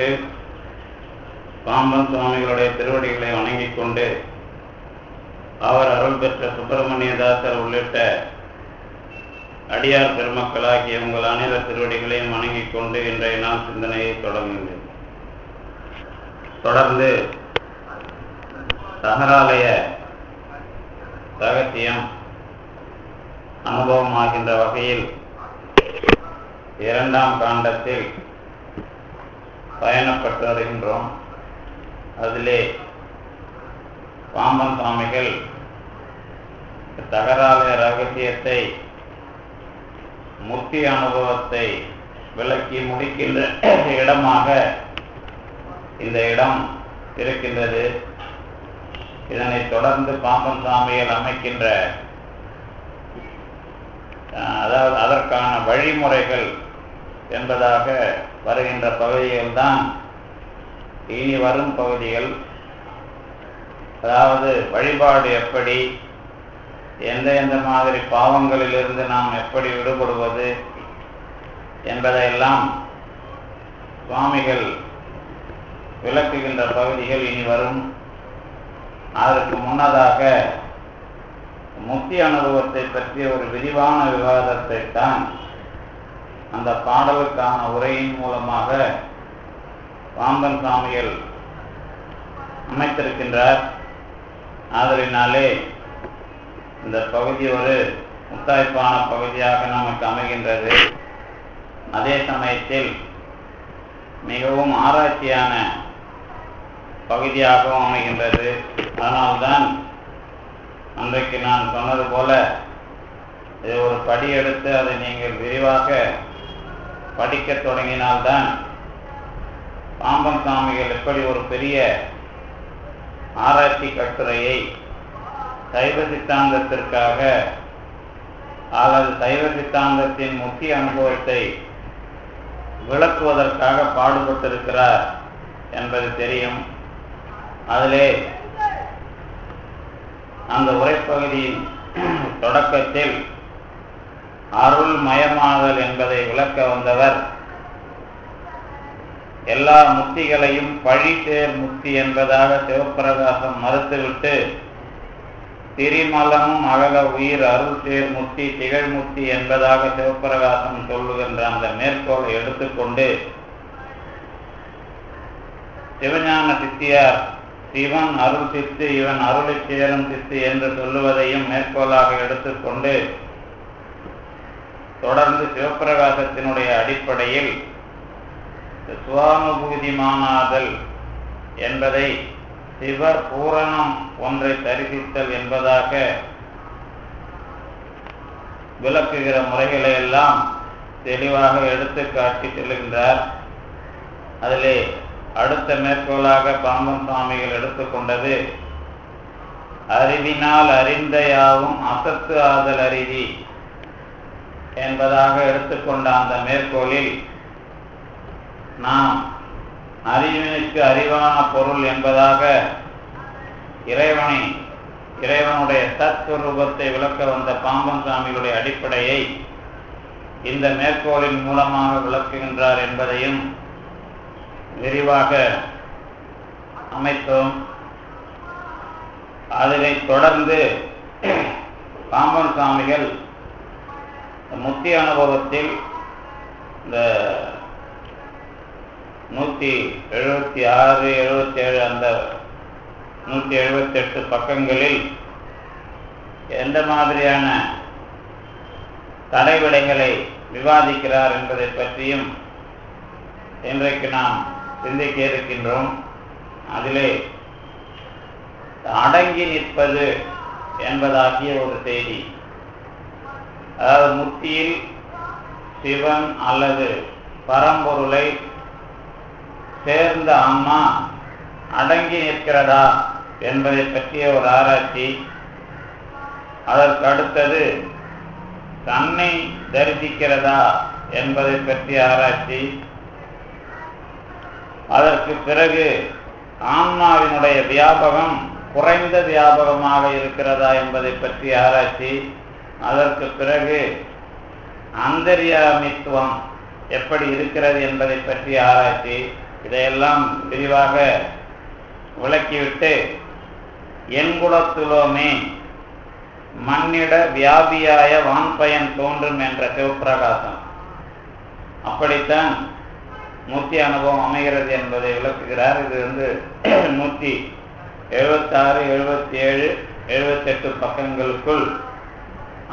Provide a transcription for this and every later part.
செய்து பாம்பன் சுவாமிகளுடைய திருவடிகளை வணங்கிக் கொண்டு அவர் அருள் பெற்ற சுப்பிரமணியதாசர் உள்ளிட்ட அடியார் பெருமக்களாகிய உங்கள் அனைவர் திருவடிகளையும் வணங்கிக் கொண்டு இன்றைய நாள் சிந்தனையை தொடங்குகின்றேன். தொடர்ந்து சகராலய ரகசியம் அனுபவமாகின்ற வகையில் இரண்டாம் காண்டத்தில் பயணப்பட்டு வருகின்றோம். அதிலே பாம்பன் சுவாமிகள் சகராலய ரகசியத்தை முக்தி அனுபவத்தை விளக்கி முடிக்கின்ற இடமாக இந்த இடம் இருக்கின்றது. இதனை தொடர்ந்து பாம்பன் சுவாமிகள் அமைக்கின்ற அதாவது அதற்கான வழிமுறைகள் என்பதாக வருகின்ற பகுதிகள் தான் இனி வரும் பகுதிகள். அதாவது வழிபாடு எப்படி, எந்த மாதிரி பாவங்களிலிருந்து நாம் எப்படி விடுபடுவது என்பதையெல்லாம் சுவாமிகள் விளக்குகின்ற பகுதிகள் இனி வரும். அதற்கு முன்னதாக முக்தி அனுபவத்தை பற்றிய ஒரு விரிவான விவாதத்தை தான் அந்த பாடலுக்கான உரையின் மூலமாக பாம்பன் சுவாமிகள் அமைத்திருக்கின்றார். ஆதலினாலே இந்த பகுதி ஒரு முத்தாய்ப்பான பகுதியாக நமக்கு அமைகின்றது. அதே சமயத்தில் மிகவும் ஆராய்ச்சியான பகுதியாகவும் அமைகின்றது. அதனால்தான் அன்றைக்கு நான் சொன்னது போல இது ஒரு படி எடுத்து அதை நீங்கள் விரிவாக படிக்க தொடங்கினால்தான் பாம்பன் சுவாமிகள் எப்படி ஒரு பெரிய ஆராய்ச்சி கட்டுரையை சைவ சித்தாந்தத்திற்காக அல்லது சைவ சித்தாந்தத்தின் முக்கிய அனுபவத்தை விளக்குவதற்காக பாடுபட்டிருக்கிறார் என்பது தெரியும். அதிலே அந்த உரைப்பகுதியின் தொடக்கத்தில் அருள் மயமாதல் என்பதை விளக்க வந்தவர் எல்லா முக்திகளையும் பழி சேர் முக்தி என்பதாக சிவப்பிரகாசம் மறுத்துவிட்டு திரிமலமும் அகல உயிர் அருள் சேர் முக்தி திகழ்முக்தி என்பதாக சிவப்பிரகாசம் சொல்லுகின்ற அந்த மேற்கோளை எடுத்துக்கொண்டு சிவஞான சித்தியார் சிவன் அருள் சித்து இவன் அருளை சேரும் சித்து என்று சொல்லுவதையும் மேற்கோளாக எடுத்துக்கொண்டு தொடர்ந்து சிவப்பிரகாசத்தினுடைய அடிப்படையில் சுவானுபூதிமானாதல் என்பதை சிவ பூரணம் ஒன்றை தரிசித்தல் என்பதாக விளக்குகிற முறைகளை எல்லாம் தெளிவாக எடுத்து காட்டி செல்கின்றார். அதிலே அடுத்த மேற்கோளாக பாம்பன் சுவாமிகள் எடுத்துக்கொண்டது அறிவினால் அறிந்த யாவும் அசத்து ஆதல் அறிவி என்பதாக எடுத்துக்கொண்ட அந்த மேற்கோளில் நாம் அறிவினுக்கு அறிவான பொருள் என்பதாக இறைவனுடைய தத்ஸ்வரூபத்தை விளக்க வந்த பாம்பன் சுவாமிகளுடைய அடிப்படையை இந்த மேற்கோளின் மூலமாக விளக்குகின்றார் என்பதையும் விரிவாக அமைத்தோம். அதனை தொடர்ந்து பாம்பன் சுவாமிகள் முக்தி அனுபவத்தில் இந்த 176, 77 அந்த 178 பக்கங்களில் எந்த மாதிரியான தடைவிடைகளை விவாதிக்கிறார் என்பதை பற்றியும் இன்றைக்கு நாம் சிந்திக்க இருக்கின்றோம். அதிலே அடங்கி நிற்பது என்பதாகிய ஒரு செய்தி, அதாவது முக்தியில் சிவன் அல்லது பரம்பொருளை சேர்ந்த ஆன்மா அடங்கி நிற்கிறதா என்பதை பற்றிய ஒரு ஆராய்ச்சி. அதற்கு அடுத்தது தன்னை தரிசிக்கிறதா என்பதை பற்றிய ஆராய்ச்சி. அதற்கு பிறகு ஆன்மாவினுடைய வியாபகம் குறைந்த வியாபகமாக இருக்கிறதா என்பதை பற்றிய ஆராய்ச்சி. அதற்கு பிறகு அந்தர்யாமித்துவம் எப்படி இருக்கிறது என்பதை பற்றிய ஆராய்ச்சி. இதையெல்லாம் விரிவாக விளக்கிவிட்டு, எண்குலத்துலோமே மண்ணிட வியாபியாய வான்பயன் தோன்றும் என்ற சிவப்பிரகாசம், அப்படித்தான் மூர்த்தி அனுபவம் அமைகிறது என்பதை விளக்குகிறார். இது 176, 77, 78 பக்கங்களுக்குள்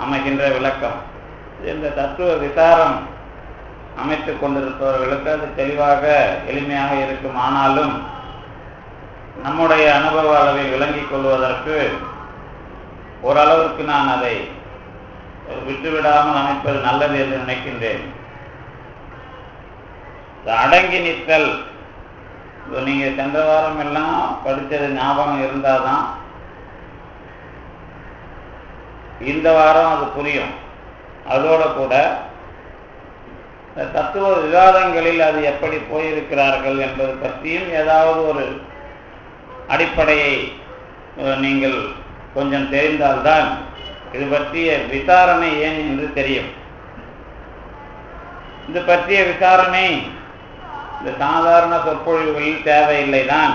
அமைகின்ற விளக்கம். இந்த தத்துவ விசாரம் அமைத்துக் கொண்டிருப்பவர்களுக்கு அது தெளிவாக எளிமையாக இருக்கும். ஆனாலும் நம்முடைய அனுபவ அளவை விளங்கிக் கொள்வதற்கு ஓரளவிற்கு நான் அதை விட்டுவிடாமல் அமைப்பது நல்லது என்று நினைக்கின்றேன். அடங்கி நிற்றல், நீங்க சென்ற வாரம் எல்லாம் படித்தது ஞாபகம் இருந்தாதான் இந்த வாரம் அது புரியும். அதோட கூட தத்துவ விவாதங்களில் அது எப்படி போயிருக்கிறார்கள் என்பது பற்றியும் ஏதாவது ஒரு அடிப்படையை நீங்கள் கொஞ்சம் தெரிந்தால்தான் இது பற்றிய விசாரணை ஏன் என்று தெரியும். இது பற்றிய விசாரணை இந்த சாதாரண சொற்பொழிவுகளில் தேவையில்லைதான்.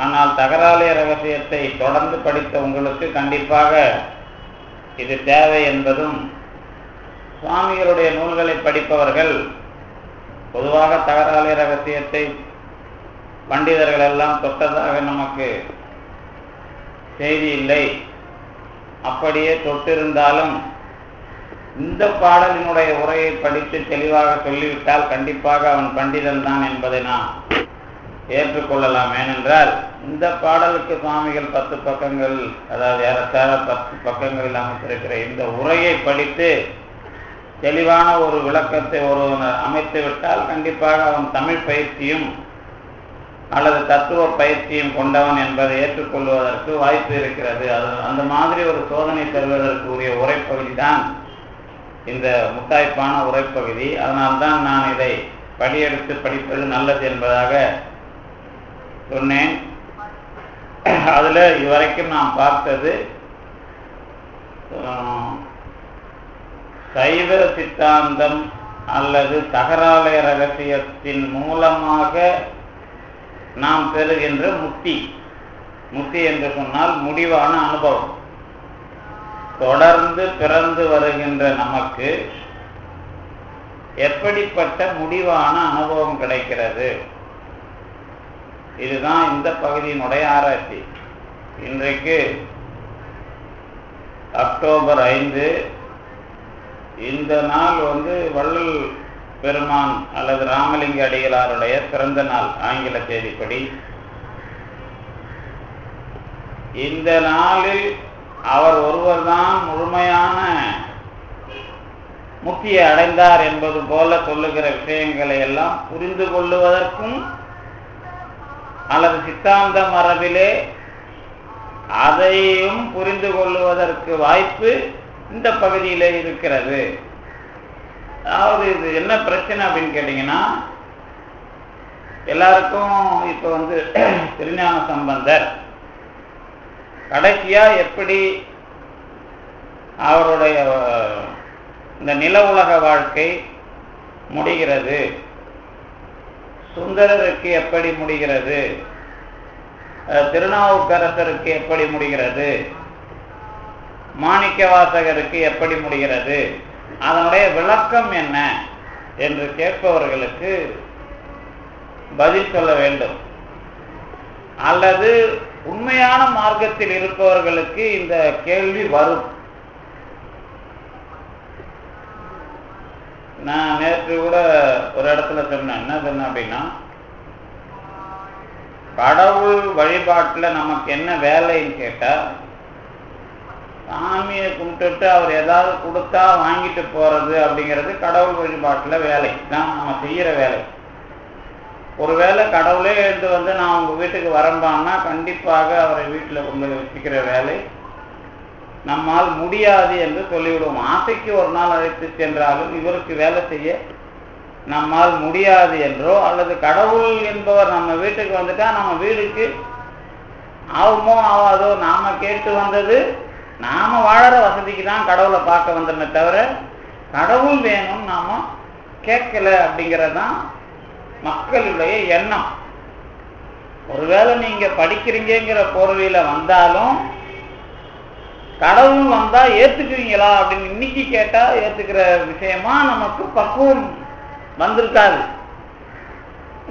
ஆனால் தகராலய ரகசியத்தை தொடர்ந்து படித்த உங்களுக்கு கண்டிப்பாக இது தேவை என்பதும், சுவாமிகளுடைய நூல்களை படிப்பவர்கள் பொதுவாக தகராலய ரகசியத்தை பண்டிதர்கள் எல்லாம் தொட்டதாக நமக்கு செய்தி இல்லை. அப்படியே தொட்டிருந்தாலும் இந்த பாடலினுடைய உரையை படித்து தெளிவாக சொல்லிவிட்டால் கண்டிப்பாக அவன் பண்டிதன் தான் என்பதை நாம் ஏற்றுக்கொள்ளலாம். ஏனென்றால் இந்த பாடலுக்கு சுவாமிகள் 10 பக்கங்கள், அதாவது ஏறத்தாழ 10 பக்கங்களில் அமைத்திருக்கிற இந்த உரையை படித்து தெளிவான ஒரு விளக்கத்தை ஒருவன் அமைத்து விட்டால் கண்டிப்பாக அவன் தமிழ் பயிற்சியும் அல்லது தத்துவ பயிற்சியும் கொண்டவன் என்பதை ஏற்றுக்கொள்வதற்கு வாய்ப்பு இருக்கிறது. அது அந்த மாதிரி ஒரு சோதனை தருவதற்கு உரிய உரைப்பகுதி தான் இந்த முத்தாய்ப்பான உரைப்பகுதி. அதனால்தான் நான் இதை படியெடுத்து படிப்பது நல்லது என்பதாக சொன்னேன். அதில் இதுவரைக்கும் நாம் பார்த்தது சைவ சித்தாந்தம் அல்லது தகராலய ரகசியத்தின் மூலமாக நாம் பெறுகின்ற முக்தி. முக்தி என்று சொன்னால் முடிவான அனுபவம். தொடர்ந்து பிறந்து வருகின்ற நமக்கு எப்படிப்பட்ட முடிவான அனுபவம் கிடைக்கிறது, இதுதான் இந்த பகுதியினுடைய ஆராய்ச்சி. இன்றைக்கு அக்டோபர் 5. இந்த நாள் வள்ளல் பெருமான் அல்லது ராமலிங்க அடிகளாருடைய பிறந்த நாள் ஆங்கில தேதிப்படி. இந்த நாளில் அவர் ஒருவர்தான் முழுமையான முக்தியை அடைந்தார் என்பது போல சொல்லுகிற விஷயங்களை எல்லாம் புரிந்து கொள்ளுவதற்கும் அல்லது சித்தாந்த மரபிலே அதையும் புரிந்து கொள்ளுவதற்கு வாய்ப்பு இந்த பகுதியிலே இருக்கிறது. அதாவது இது என்ன பிரச்சனை அப்படின்னு கேட்டீங்கன்னா, எல்லாருக்கும் இப்போ திருஞான சம்பந்தர் கடைசியா எப்படி அவருடைய இந்த நில உலக வாழ்க்கை முடிகிறது, சுந்தரருக்கு எப்படி முடிகிறது, திருநாவுக்கரசருக்கு எப்படி முடிகிறது, மாணிக்க வாசகருக்கு எப்படி முடிகிறது, அதனுடைய விளக்கம் என்ன என்று கேட்பவர்களுக்கு பதில் சொல்ல வேண்டும். அல்லது உண்மையான மார்க்கத்தில் இருப்பவர்களுக்கு இந்த கேள்வி வரும். நான் நேற்று கூட ஒரு இடத்துல சொன்னேன். என்ன சொன்னேன் அப்படின்னா, கடவுள் வழிபாட்டில் நமக்கு என்ன வேலைன்னு கேட்டா, சாமியை கும்பிட்டுட்டு அவர் ஏதாவது கொடுத்தா வாங்கிட்டு போறது அப்படிங்கிறது கடவுள் வழிபாட்டில் வேலை தான், நம்ம செய்யற வேலை. ஒருவேளை கடவுளே எழுந்து நான் உங்க வீட்டுக்கு வரம்பான்னா கண்டிப்பாக அவரை வீட்டில் கொண்டு வச்சுக்கிற வேலை நம்மால் முடியாது என்று சொல்லிவிடுவோம். ஆசைக்கு ஒரு நாள் அழைத்து சென்றாலும் இவருக்கு வேலை செய்ய நம்மால் முடியாது என்றோ, அல்லது கடவுள் என்பவர் நம்ம வீட்டுக்கு வந்துட்டா நம்ம வீடுக்கு ஆகுமோ ஆகாதோ, நாம கேட்டு வந்தது நாம வாழற வசதிக்கு தான் கடவுளை பார்க்க வந்தோமே தவிர கடவுள் வேணும் நாம கேட்கல அப்படிங்கிறதான் மக்களுடைய எண்ணம். ஒருவேளை நீங்க படிக்கிறீங்கிற போர்வையில வந்தாலும் கடவுள் வந்தா ஏத்துக்குவீங்களா அப்படின்னு இன்னைக்கு கேட்டா ஏத்துக்கிற விஷயமா நமக்கு பக்குவம் வந்திருக்காது.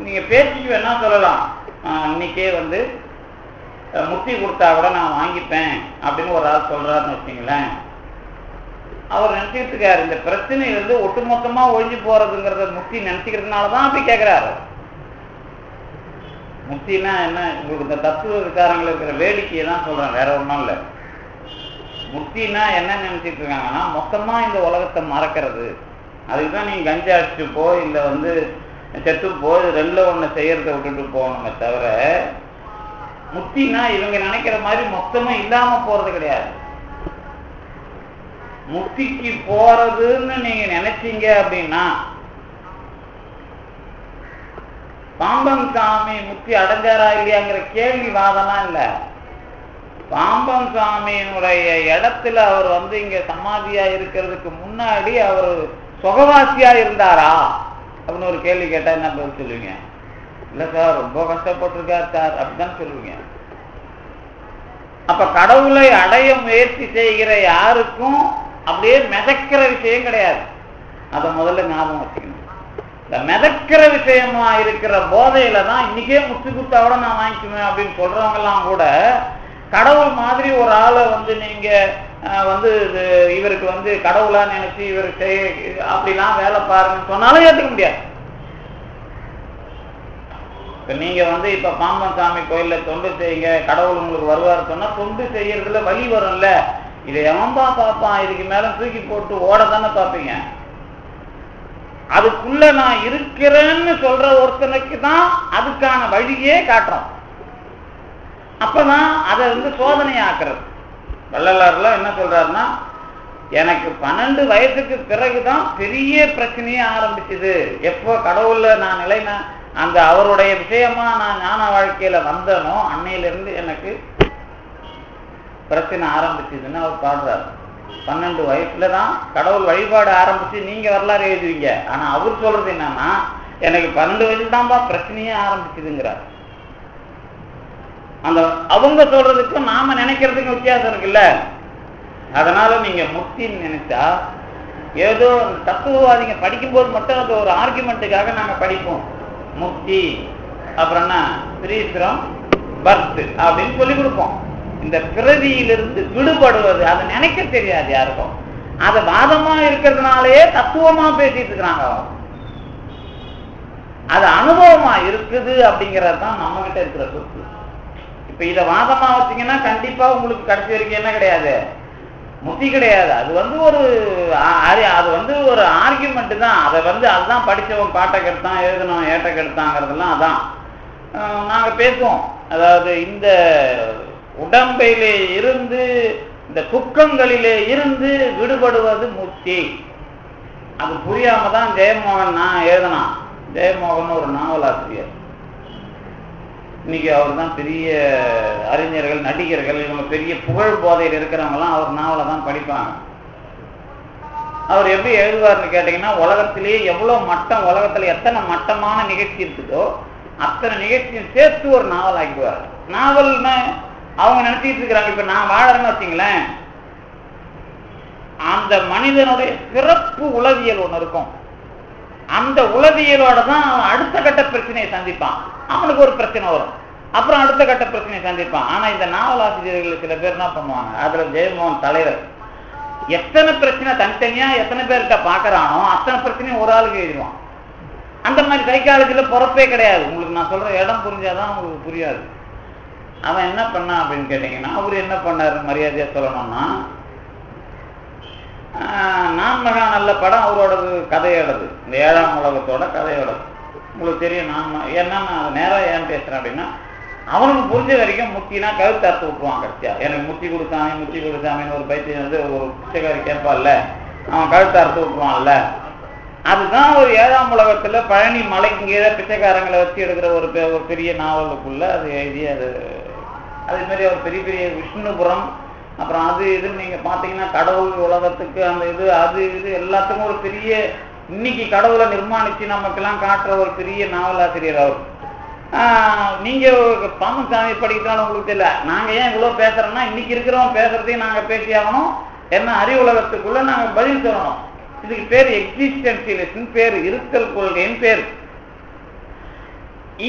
நீங்க பேச்சுக்கு வேணா சொல்லலாம், இன்னைக்கே முக்தி கொடுத்தா கூட நான் வாங்கிப்பேன் அப்படின்னு ஒரு ஆள் சொல்றாருன்னு வச்சுங்களேன். அவர் நினைச்சிட்டு இருக்காரு இந்த பிரச்சனை ஒட்டுமொத்தமா ஒழிஞ்சு போறதுங்கிறத முக்தி நினைச்சுக்கிறதுனாலதான் அப்படி கேட்கிறாரு. முக்தினா என்ன, உங்களுக்கு இந்த தத்துவ விசாரங்கள் இருக்கிற வேடிக்கையை தான் சொல்றேன், வேற ஒன்றும் இல்லை. முக்தினா என்ன நினைச்சிட்டு இருக்காங்கன்னா மொத்தமா இந்த உலகத்தை மறக்கிறது. அதுக்குதான் நீங்க கஞ்சா அடிச்சுட்டு போ இல்லை செத்து போ, இது ரெண்டுல ஒண்ணு செய்யறத விட்டுட்டு போகணுமே தவிர முக்தினா இவங்க நினைக்கிற மாதிரி மொத்தமா இல்லாம போறது கிடையாது. முக்திக்கு போறதுன்னு நீங்க நினைச்சீங்க அப்படின்னா பாம்பன் சாமி முக்தி அடைஞ்சாரா இல்லையாங்கிற கேள்வி வாதம்லாம் இல்லை. பாம்பன் சாமியினுடைய இடத்துல அவர் இங்க சமாதியா இருக்கிறதுக்கு முன்னாடி அவர் சுகவாசியா இருந்தாரா அப்படின்னு ஒரு கேள்வி கேட்டா என்ன பதில் சொல்லுவீங்க? இல்ல சார் ரொம்ப கஷ்டப்பட்டிருக்கார் சார் அப்படிதான் சொல்லுவீங்க. அப்ப கடவுளை அடைய முயற்சி செய்கிற யாருக்கும் அப்படியே மிதக்கிற விஷயம் கிடையாது. அதை முதல்ல ஞாபகம் வச்சுக்கணும். இந்த மிதக்கிற விஷயமா இருக்கிற போதையில தான் இன்னைக்கே முத்து குத்தாவோட நான் வாங்கிக்குவேன் அப்படின்னு சொல்றவங்க எல்லாம் கூட கடவுள் மாதிரி ஒரு ஆளை நீங்க இவருக்கு கடவுளா நினைச்சு இவருக்கு அப்படிலாம் வேலை பாருங்கன்னு சொன்னாலும் ஏற்றுக்க முடியாது. இப்ப நீங்க இப்ப பாம்பன் சாமி கோயில்ல தொண்டு செய்யுங்க கடவுள் உங்களுக்கு வருவார் சொன்னா தொண்டு செய்யறதுல வழி வரும்ல. இதை எவன்பா பார்ப்பான், இதுக்கு மேல தூக்கி போட்டு ஓட தானே பார்ப்பீங்க. அதுக்குள்ள நான் இருக்கிறேன்னு சொல்ற ஒருத்தனுக்கு தான் அதுக்கான வழியே காட்டுறோம். அப்பதான் அதை சோதனை ஆக்குறது. வள்ளலார்லாம் என்ன சொல்றாருன்னா, எனக்கு 12 வயசுக்கு பிறகுதான் பெரிய பிரச்சனையே ஆரம்பிச்சுது. எப்போ கடவுள்ல நான் அந்த அவருடைய விஷயமா நான் ஞான வாழ்க்கையில வந்தனோ அன்னையிலிருந்து எனக்கு பிரச்சனை ஆரம்பிச்சதுன்னு அவர் பாடுறாரு. 12 வயசுலதான் கடவுள் வழிபாடு ஆரம்பிச்சு நீங்க வரலாறு எழுதுவீங்க. ஆனா அவர் சொல்றது என்னன்னா எனக்கு 12 வயசுல தான்பா பிரச்சனையே ஆரம்பிச்சுதுங்கிறார். அந்த அவங்க சொல்றதுக்கும் நாம நினைக்கிறதுக்கும் வித்தியாசம் இருக்குல்ல. அதனால நீங்க முக்தின்னு நினைச்சா ஏதோ தத்துவவாதிங்க படிக்கும்போது மட்டும் அது ஒரு ஆர்குமெண்ட்டுக்காக நாங்க படிப்போம். முக்தி அப்புறம் என்ன ஸ்ரீஸ்வரம் பர்த் அப்படின்னு சொல்லி கொடுப்போம். இந்த பிறவியிலிருந்து விடுபடுவது அதை நினைக்க தெரியாது யாருக்கும். அது வாதமா இருக்கிறதுனாலே தத்துவமா பேசிட்டு இருக்கிறாங்க. அது அனுபவமா இருக்குது அப்படிங்கிறது தான் நம்ம கிட்ட இருக்கிற சொத்து. இப்ப இதை வாதமா வச்சீங்கன்னா கண்டிப்பா உங்களுக்கு கடைசி வரைக்கும் என்ன கிடையாது, முக்தி கிடையாது. அது ஒரு ஆர்குமெண்ட் தான். அதை அதுதான் படிச்சவன் பாட்டை கெடுத்தான், எழுதணும் ஏட்டை கெடுத்தாங்கிறதெல்லாம் அதான் நாங்க பேசுவோம். அதாவது இந்த உடம்பிலே இருந்து இந்த துக்கங்களிலே இருந்து விடுபடுவது முக்தி. அது புரியாம தான் ஜெயமோகன் நான் எழுதினான். ஜெயமோகன் ஒரு நாவல் ஆசிரியர். இன்னைக்கு அவர் தான் பெரிய அறிஞர்கள், நடிகர்கள், இவங்க பெரிய புகழ் போதையில் இருக்கிறவங்கலாம் அவர் நாவலை தான் படிப்பாங்க. அவர் எப்படி எழுதுவார்னு கேட்டீங்கன்னா, உலகத்திலேயே எவ்வளவு மட்டம், உலகத்துல எத்தனை மட்டமான நிகழ்ச்சி இருக்குதோ அத்தனை நிகழ்ச்சியும் சேர்த்து ஒரு நாவல் ஆக்கிடுவார். நாவல்னா அவங்க நினைச்சிட்டு இருக்கிறாங்க, இப்ப நான் வாழறேன்னு வச்சுங்களேன், அந்த மனிதனுடைய சிறப்பு உளவியல் ஒண்ணு இருக்கும். அந்த உளவியலோட தான் அவன் அடுத்த கட்ட பிரச்சனையை சந்திப்பான். அவனுக்கு ஒரு பிரச்சனை வரும், அப்புறம் அடுத்த கட்ட பிரச்சனையை சந்திப்பான். ஆனா இந்த நாவலாசிரியர்கள் சில பேர் என்ன பண்ணுவாங்க, அதுல ஜெயமோகன் தலைவர் எத்தனை பிரச்சனை தனித்தனியா எத்தனை பேர்கிட்ட பாக்குறானோ அத்தனை பிரச்சனையும் ஒரு ஆளுக்கு எழுதுவான். அந்த மாதிரி சைக்காலஜில பொறப்பே கிடையாது. உங்களுக்கு நான் சொல்ற இடம் புரிஞ்சாதான் உங்களுக்கு புரியாது. அவன் என்ன பண்ணான் அப்படின்னு கேட்டீங்கன்னா, அவரு என்ன பண்ணாரு மரியாதையா சொல்லணும்னா, நான் மகா நல்ல படம் அவரோடது, கதையோடது, இந்த 7ஆம் உலகத்தோட கதையோடது. உங்களுக்கு தெரியும். ஏன்னா நான் நேரம் ஏன் பேசுறேன் அப்படின்னா, அவனுக்கு புரிஞ்ச வரைக்கும் முக்தினா கழுத்து அறுத்து விட்டுருவான். கட்சியா எனக்கு முக்தி கொடுத்தாமின்னு ஒரு பைத்தியம் ஒரு பிச்சைக்காரி கேட்பான்ல, அவன் கழுத்து அறுத்து விட்டுருவான்ல. அதுதான் ஒரு 7ஆம் உலகத்துல பழனி மலைக்கு கீழே பிச்சைக்காரங்களை வச்சு எடுக்கிற ஒரு பெரிய நாவலுக்குள்ள அது எழுதி. அதே மாதிரி ஒரு பெரிய பெரிய விஷ்ணுபுரம், அப்புறம் அது இதுன்னு நீங்க பாத்தீங்கன்னா கடவுள் உலகத்துக்கு அந்த இது அது இது எல்லாத்துக்கும் ஒரு பெரிய இன்னைக்கு கடவுளை நிர்மாணிச்சு நமக்கெல்லாம் காட்டுற ஒரு பெரிய நாவலாசிரியர் அவர். நீங்க பாமசாமி படிக்கிறாலும் உங்களுக்கு தெரியல. நாங்க ஏன் இவ்வளவு பேசுறோம்னா, இன்னைக்கு இருக்கிறவங்க பேசுறதையும் நாங்க பேசியாகணும். என்ன அறிவு உலகத்துக்குள்ள நாங்க பதில் சொல்லணும். இதுக்கு பேர் எக்ஸிஸ்டென்சியலிசம் பேர், இருத்தல் கொள்கைன்னு பேர்.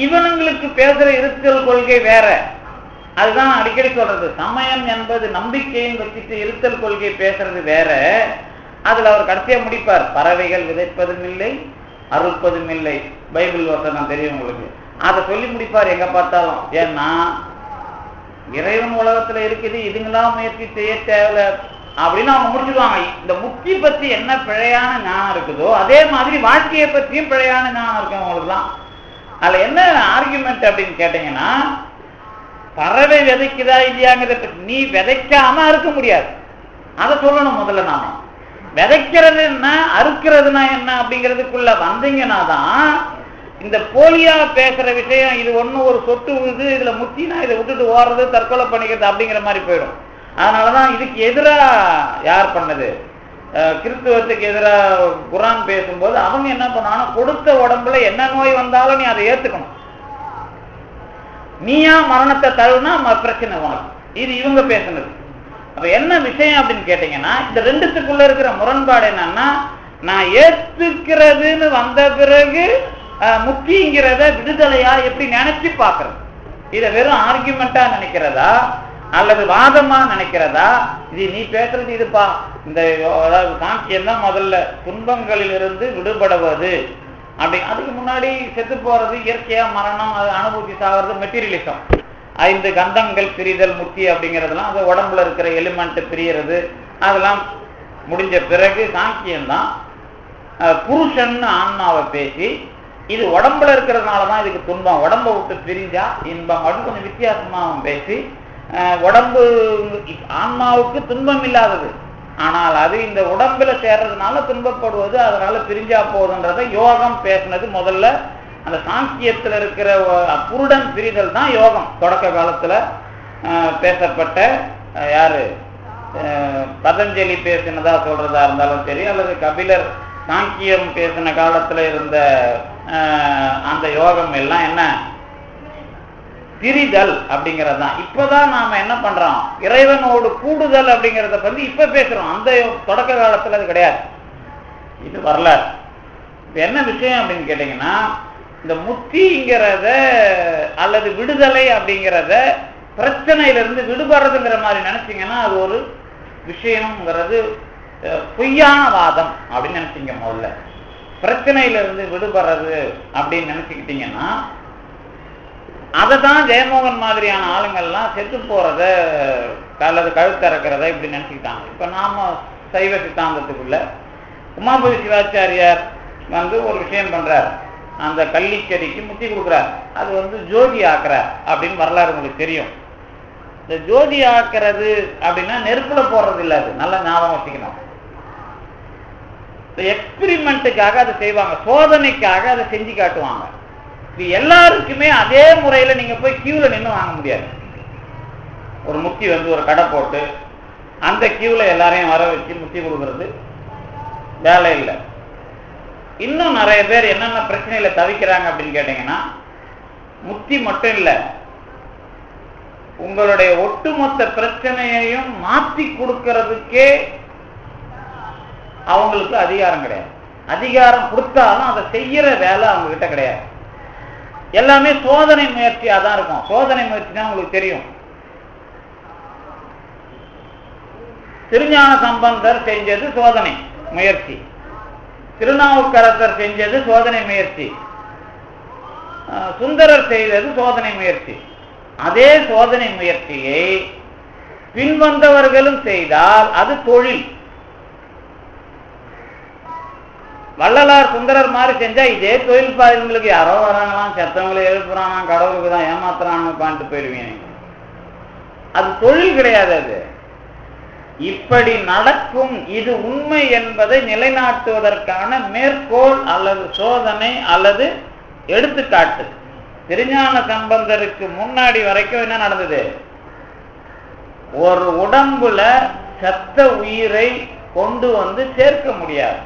இவனுங்களுக்கு பேசுற இருத்தல் கொள்கை வேற. அதுதான் அடிக்கடி சொல்றது. சமயம் என்பது நம்பிக்கைன்னு வச்சுட்டு இருத்தல் கொள்கை பேசுறது வேற. அதுல அவர் கடைசியா முடிப்பார், பறவைகள் விதைப்பதும் இல்லை அறுப்பதும் இல்லை. பைபிள் வசனம் தெரியும் உங்களுக்கு. அதை சொல்லி முடிப்பார் எங்க பார்த்தாலும். ஏன்னா இறைவன் உலகத்துல இருக்குது, இதுங்களாம் முயற்சி செய்ய தேவை அப்படின்னு அவங்க முடிச்சுடுவாங்க. இந்த முக்தி பத்தி என்ன பிழையான ஞானம் இருக்குதோ அதே மாதிரி வாழ்க்கையை பற்றியும் பிழையான ஞானம் இருக்கு அவங்களுக்குலாம். அதுல என்ன ஆர்குமெண்ட் அப்படின்னு கேட்டீங்கன்னா, பறவை விதைக்குதா இல்லையாங்கிறத நீ விதைக்காம அறுக்க முடியாது. அதை சொல்லணும் முதல்ல. நாம விதைக்கிறது என்ன அறுக்கிறதுனா என்ன அப்படிங்கிறதுக்குள்ள வந்தீங்கன்னா தான் இந்த போலியா பேசுற விஷயம், இது ஒண்ணு ஒரு சொட்டு விழுது, இதுல முத்தினா இதை விட்டுட்டு ஓடுறது, தற்கொலை பண்ணிக்கிறது அப்படிங்கிற மாதிரி போயிடும். அதனாலதான் இதுக்கு எதிராக யார் பண்ணது, கிறிஸ்துவத்துக்கு எதிராக குரான் பேசும்போது அவங்க என்ன பண்ணாங்கன்னா, கொடுத்த உடம்புல என்ன நோய் வந்தாலும் நீ அதை ஏத்துக்கணும். நீயா மரணத்தை தழுவுனா பிரச்சனை உனக்கு. இது இவங்க பேசுனது. அப்ப என்ன விஷயம் அப்படின்னு கேட்டீங்கன்னா, இந்த ரெண்டுத்துக்குள்ள இருக்கிற முரண்பாடு என்னன்னா, நான் ஏத்துக்கிறதுன்னு வந்த பிறகு முக்கியங்கிறத விடுதலையா எப்படி நினைச்சு பாக்குறது. இதை வெறும் ஆர்குமெண்டா நினைக்கிறதா அல்லது வாதமா நினைக்கிறதா? இது நீ பேசுறது இதுப்பா. இந்த அதாவது சாங்கியம் தான் முதல்ல துன்பங்களில் இருந்து விடுபடுவது அப்படி. அதுக்கு முன்னாடி செத்து போறது, இயற்கையா மரணம், அது அனுபூதி சாகிறது, மெட்டீரியலிசம். 5 கந்தங்கள் பிரிதல் முக்தி அப்படிங்கிறதுலாம், அது உடம்புல இருக்கிற எலிமெண்ட் பிரியறது, அதெல்லாம் முடிஞ்ச பிறகு சாங்கியம்தான் புருஷன் ஆன்மாவை பேசி, இது உடம்புல இருக்கிறதுனாலதான் இதுக்கு துன்பம், உடம்பை விட்டு பிரிஞ்சா இன்பம் அப்படின்னு கொஞ்சம் வித்தியாசமா அவன் பேசி, உடம்பு ஆன்மாவுக்கு துன்பம் இல்லாதது, ஆனால் அது இந்த உடம்புல சேர்றதுனால துன்பப்படுவது, அதனால பிரிஞ்சா போகுதுன்றத யோகம் பேசினது முதல்ல. அந்த சாங்கியத்தில் இருக்கிற புருடன் பிரிதல் தான் யோகம். தொடக்க காலத்துல பேசப்பட்ட யாரு பதஞ்சலி பேசினதா சொல்றதா இருந்தாலும் சரி, அல்லது கபிலர் சாங்கியம் பேசின காலத்துல இருந்த அந்த யோகம் எல்லாம் என்ன பிரிதல் அப்படிங்கிறது தான். இப்பதான் நாம என்ன பண்றோம், இறைவனோடு கூடுதல் அப்படிங்கிறத பத்தி இப்ப பேசுறோம். அந்த தொடக்க காலத்துல அது கிடையாது. இது வரலாறு. இப்ப என்ன விஷயம் அப்படின்னு கேட்டீங்கன்னா, இந்த முக்திங்கிறத அல்லது விடுதலை அப்படிங்கிறத பிரச்சனையிலிருந்து விடுபடுறதுங்கிற மாதிரி நினைச்சீங்கன்னா அது ஒரு விஷயம்ங்கிறது பொய்யான வாதம் அப்படின்னு நினைச்சீங்க. முதல்ல பிரச்சனையிலிருந்து விடுபடுறது அப்படின்னு நினைச்சுக்கிட்டீங்கன்னா, அதை தான் ஜெயமோகன் மாதிரியான ஆளுங்கள்லாம் செத்து போறத அல்லது கழுத்தறக்கிறத இப்படி நினைச்சுக்கிட்டாங்க. இப்ப நாம சைவ சித்தாந்தத்துக்குள்ள உமாபதி சிவாச்சாரியார் ஒரு விஷயம் பண்றார். அந்த கள்ளிச்செடிக்கு முத்தி கொடுக்குறார். அது ஜோதி ஆக்குறார் அப்படின்னு வரலாறு உங்களுக்கு தெரியும். இந்த ஜோதி ஆக்குறது அப்படின்னா நெருப்புல போடுறது இல்லை. அது நல்லா ஞாபகம் வச்சுக்கணும். எக்ஸ்பிரிமெண்ட்டுக்காக அதை செய்வாங்க, சோதனைக்காக அதை செஞ்சு காட்டுவாங்க. இது எல்லாருக்குமே அதே முறையில நீங்க போய் கியூல நின்று வாங்க முடியாது. ஒரு முத்தி ஒரு கடை போட்டு அந்த கியூல எல்லாரையும் வர வச்சு முத்தி கொடுக்கறது வேலை இல்லை. இன்னும் நிறைய பேர் என்னென்ன பிரச்சனையில தவிக்கிறாங்க அப்படின்னு கேட்டீங்கன்னா, முக்தி மட்டும் இல்லை, உங்களுடைய ஒட்டுமொத்த பிரச்சனையையும் மாற்றி கொடுக்கறதுக்கே அவங்களுக்கு அதிகாரம் கிடையாது. அதிகாரம் கொடுத்தாலும் அதை செய்யற வேலை அவங்க கிட்ட கிடையாது. எல்லாமே சோதனை முயற்சியா தான் இருக்கும். சோதனை முயற்சி தான் உங்களுக்கு தெரியும். திருஞான சம்பந்தர் செஞ்சது சோதனை முயற்சி, திருநாவுக்கரசர் செஞ்சது சோதனை முயற்சி, சுந்தரர் செய்தது சோதனை முயற்சி. அதே சோதனை முயற்சியை பின்வந்தவர்களும் செய்தால் அது தொழில். வள்ளலார் சுந்தரர் மாதிரி செஞ்சா இதே தொழில் பாதிங்களுக்கு யாரோ வராங்களாம், செத்தவங்களை எழுப்புறானா, கடவுளுக்கு தான் ஏமாத்துறான்னு பாட்டு போயிடுவீங்க. அது தொழில் கிடையாது. அது இப்படி நடக்கும், இது உண்மை என்பதை நிலைநாட்டுவதற்கான மேற்கோள் அல்லது சோதனை அல்லது எடுத்துக்காட்டு. திருஞான சம்பந்தருக்கு முன்னாடி வரைக்கும் என்ன நடந்தது? ஒரு உடம்புல செத்த உயிரை கொண்டு சேர்க்க முடியாது.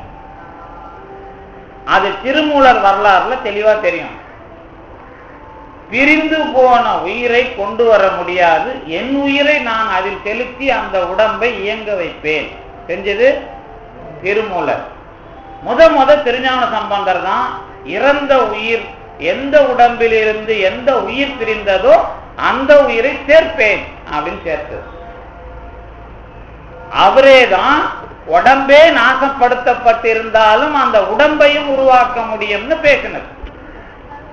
அது திருமூலர் வரலாறுல தெளிவா தெரியும். பிரிந்து போன உயிரை கொண்டு வர முடியாது, என் உயிரை நான் அதில் செலுத்தி அந்த உடம்பை இயங்க வைப்பேன் செஞ்சது திருமூலர். முத திருஞான சம்பந்தர் தான் இறந்த உயிர் எந்த உடம்பிலிருந்து எந்த உயிர் பிரிந்ததோ அந்த உயிரை சேர்ப்பேன் அப்படின்னு சேர்த்தது. அவரேதான் உடம்பே நாசப்படுத்தப்பட்டிருந்தாலும் அந்த உடம்பையும் உருவாக்க முடியும்னு பேசினார்.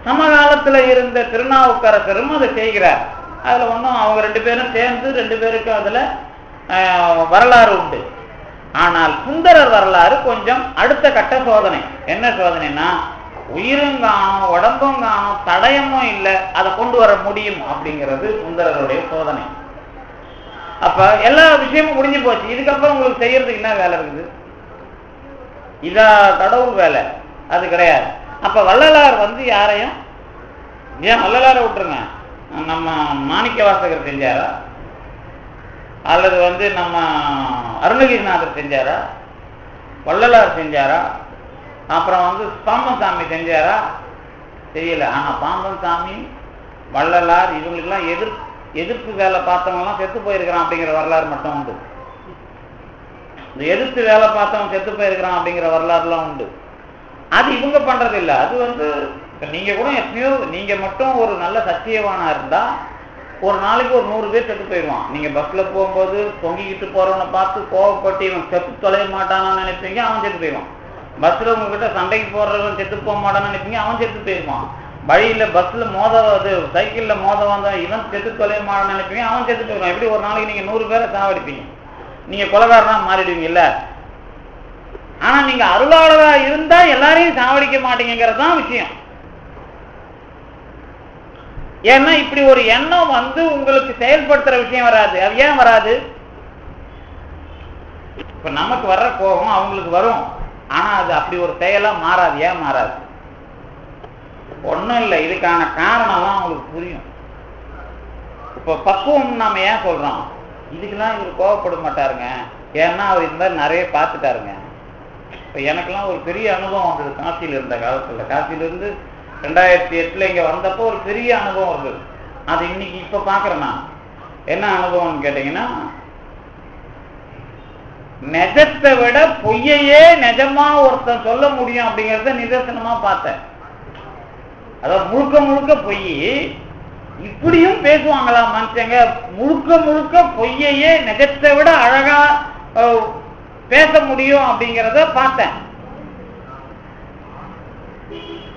சமகாலத்துல இருந்த திருநாவுக்கரசரும் அதை செய்கிறார். அதுல ஒன்றும் அவங்க 2 பேரும் சேர்ந்து 2 பேருக்கும் அதுல வரலாறு உண்டு. ஆனால் சுந்தரர் வரலாறு கொஞ்சம் அடுத்த கட்ட சோதனை. என்ன சோதனைனா, உயிரும் காணும் உடம்பும் காணும் தடயமும் இல்லை, அதை கொண்டு வர முடியும் அப்படிங்கிறது சுந்தரருடைய சோதனை. அப்ப எல்லா விஷயமும் முடிஞ்சு போச்சு. இதுக்கப்புறம் உங்களுக்கு செய்யறதுக்கு என்ன வேலை இருக்குது? இதா கடவுள் வேலை? அது கிடையாது. அப்ப வள்ளலார் யாரையும் ஏன் வள்ளலாரை விட்டுருங்க, நம்ம மாணிக்க வாசகர் செஞ்சாரா, அல்லது நம்ம அருணகிரிநாதர் செஞ்சாரா, வள்ளலார் செஞ்சாரா, அப்புறம் பாம்பன் சாமி செஞ்சாரா? தெரியல. ஆனா பாம்பன் சாமி வள்ளலார் இவங்களுக்கெல்லாம் எதிர்ப்பு வேலை பார்த்தவங்கலாம் செத்து போயிருக்கிறான் அப்படிங்கிற வரலாறு மட்டும் உண்டு. இந்த எதிர்த்து வேலை பார்த்தவன் செத்து போயிருக்கிறான் அப்படிங்கிற வரலாறுலாம் உண்டு. அது இவங்க பண்றது இல்லை. அது நீங்க கூட எத்தனையோ, நீங்க மட்டும் ஒரு நல்ல சத்தியவானா இருந்தா ஒரு நாளைக்கு ஒரு 100 பேர் செத்து போயிடுவான். நீங்க பஸ்ல போகும்போது தொங்கிக்கிட்டு போறவனை பார்த்து கோவப்பட்டு இவன் செத்து தொலைய மாட்டானான்னு நினைப்பீங்க, அவன் செத்து போயிடுவான். பஸ்ல உங்ககிட்ட சண்டைக்கு போடுறவன் செத்து போக மாட்டான்னு நினைப்பீங்க, அவன் செத்து போயிடுவான். வழியில பஸ்ல சைக்கிள்ல மோத வந்தவன் இவன் செத்து தொலைய மாட்டான்னு நினைப்பீங்க, அவன் செத்து போயிடுவான். எப்படி ஒரு நாளைக்கு நீங்க 100 பேரை சாவடிப்பீங்க? நீங்க கொலைகாரனா மாறிடுவீங்கல்ல. ஆனா நீங்க அருளாளரா இருந்தா எல்லாரையும் சாவடிக்க மாட்டீங்கிறது தான் விஷயம். ஏன்னா இப்படி ஒரு எண்ணம் உங்களுக்கு செயல்படுத்துற விஷயம் வராது. அது ஏன் வராது? இப்ப நமக்கு வர்ற கோபம் அவங்களுக்கு வரும். ஆனா அது அப்படி ஒரு செயலா மாறாது. ஏன் மாறாது? ஒண்ணும் இல்லை, இதுக்கான காரணம்லாம் அவங்களுக்கு புரியும். இப்ப பக்குவம் நாம ஏன் சொல்றோம்? இதுக்கெல்லாம் இவர் கோவப்பட மாட்டாருங்க, ஏன்னா அவர் இந்த மாதிரி நிறைய பார்த்துட்டாருங்க. இப்ப எனக்கெல்லாம் ஒரு பெரிய அனுபவம் வந்தது காசியில இருந்த காலத்துல. காசியில இருந்து 2008 இங்க வந்தப்போ ஒரு பெரிய அனுபவம் இருந்தது. அது இன்னைக்கு இப்ப பாக்குறேன் நான். என்ன அனுபவம்னு கேட்டீங்கன்னா, நிஜத்தை விட பொய்யையே நிஜமா ஒருத்தன் சொல்ல முடியும் அப்படிங்கறத நிதர்சனமா பார்த்தேன். அதாவது முழுக்க முழுக்க பொய் இப்படியும் பேசுவாங்களா மனுஷங்க? முழுக்க முழுக்க பொய்யையே நிஜத்தை விட அழகா பேச முடியும் அப்படிங்கிறத பார்த்தேன்.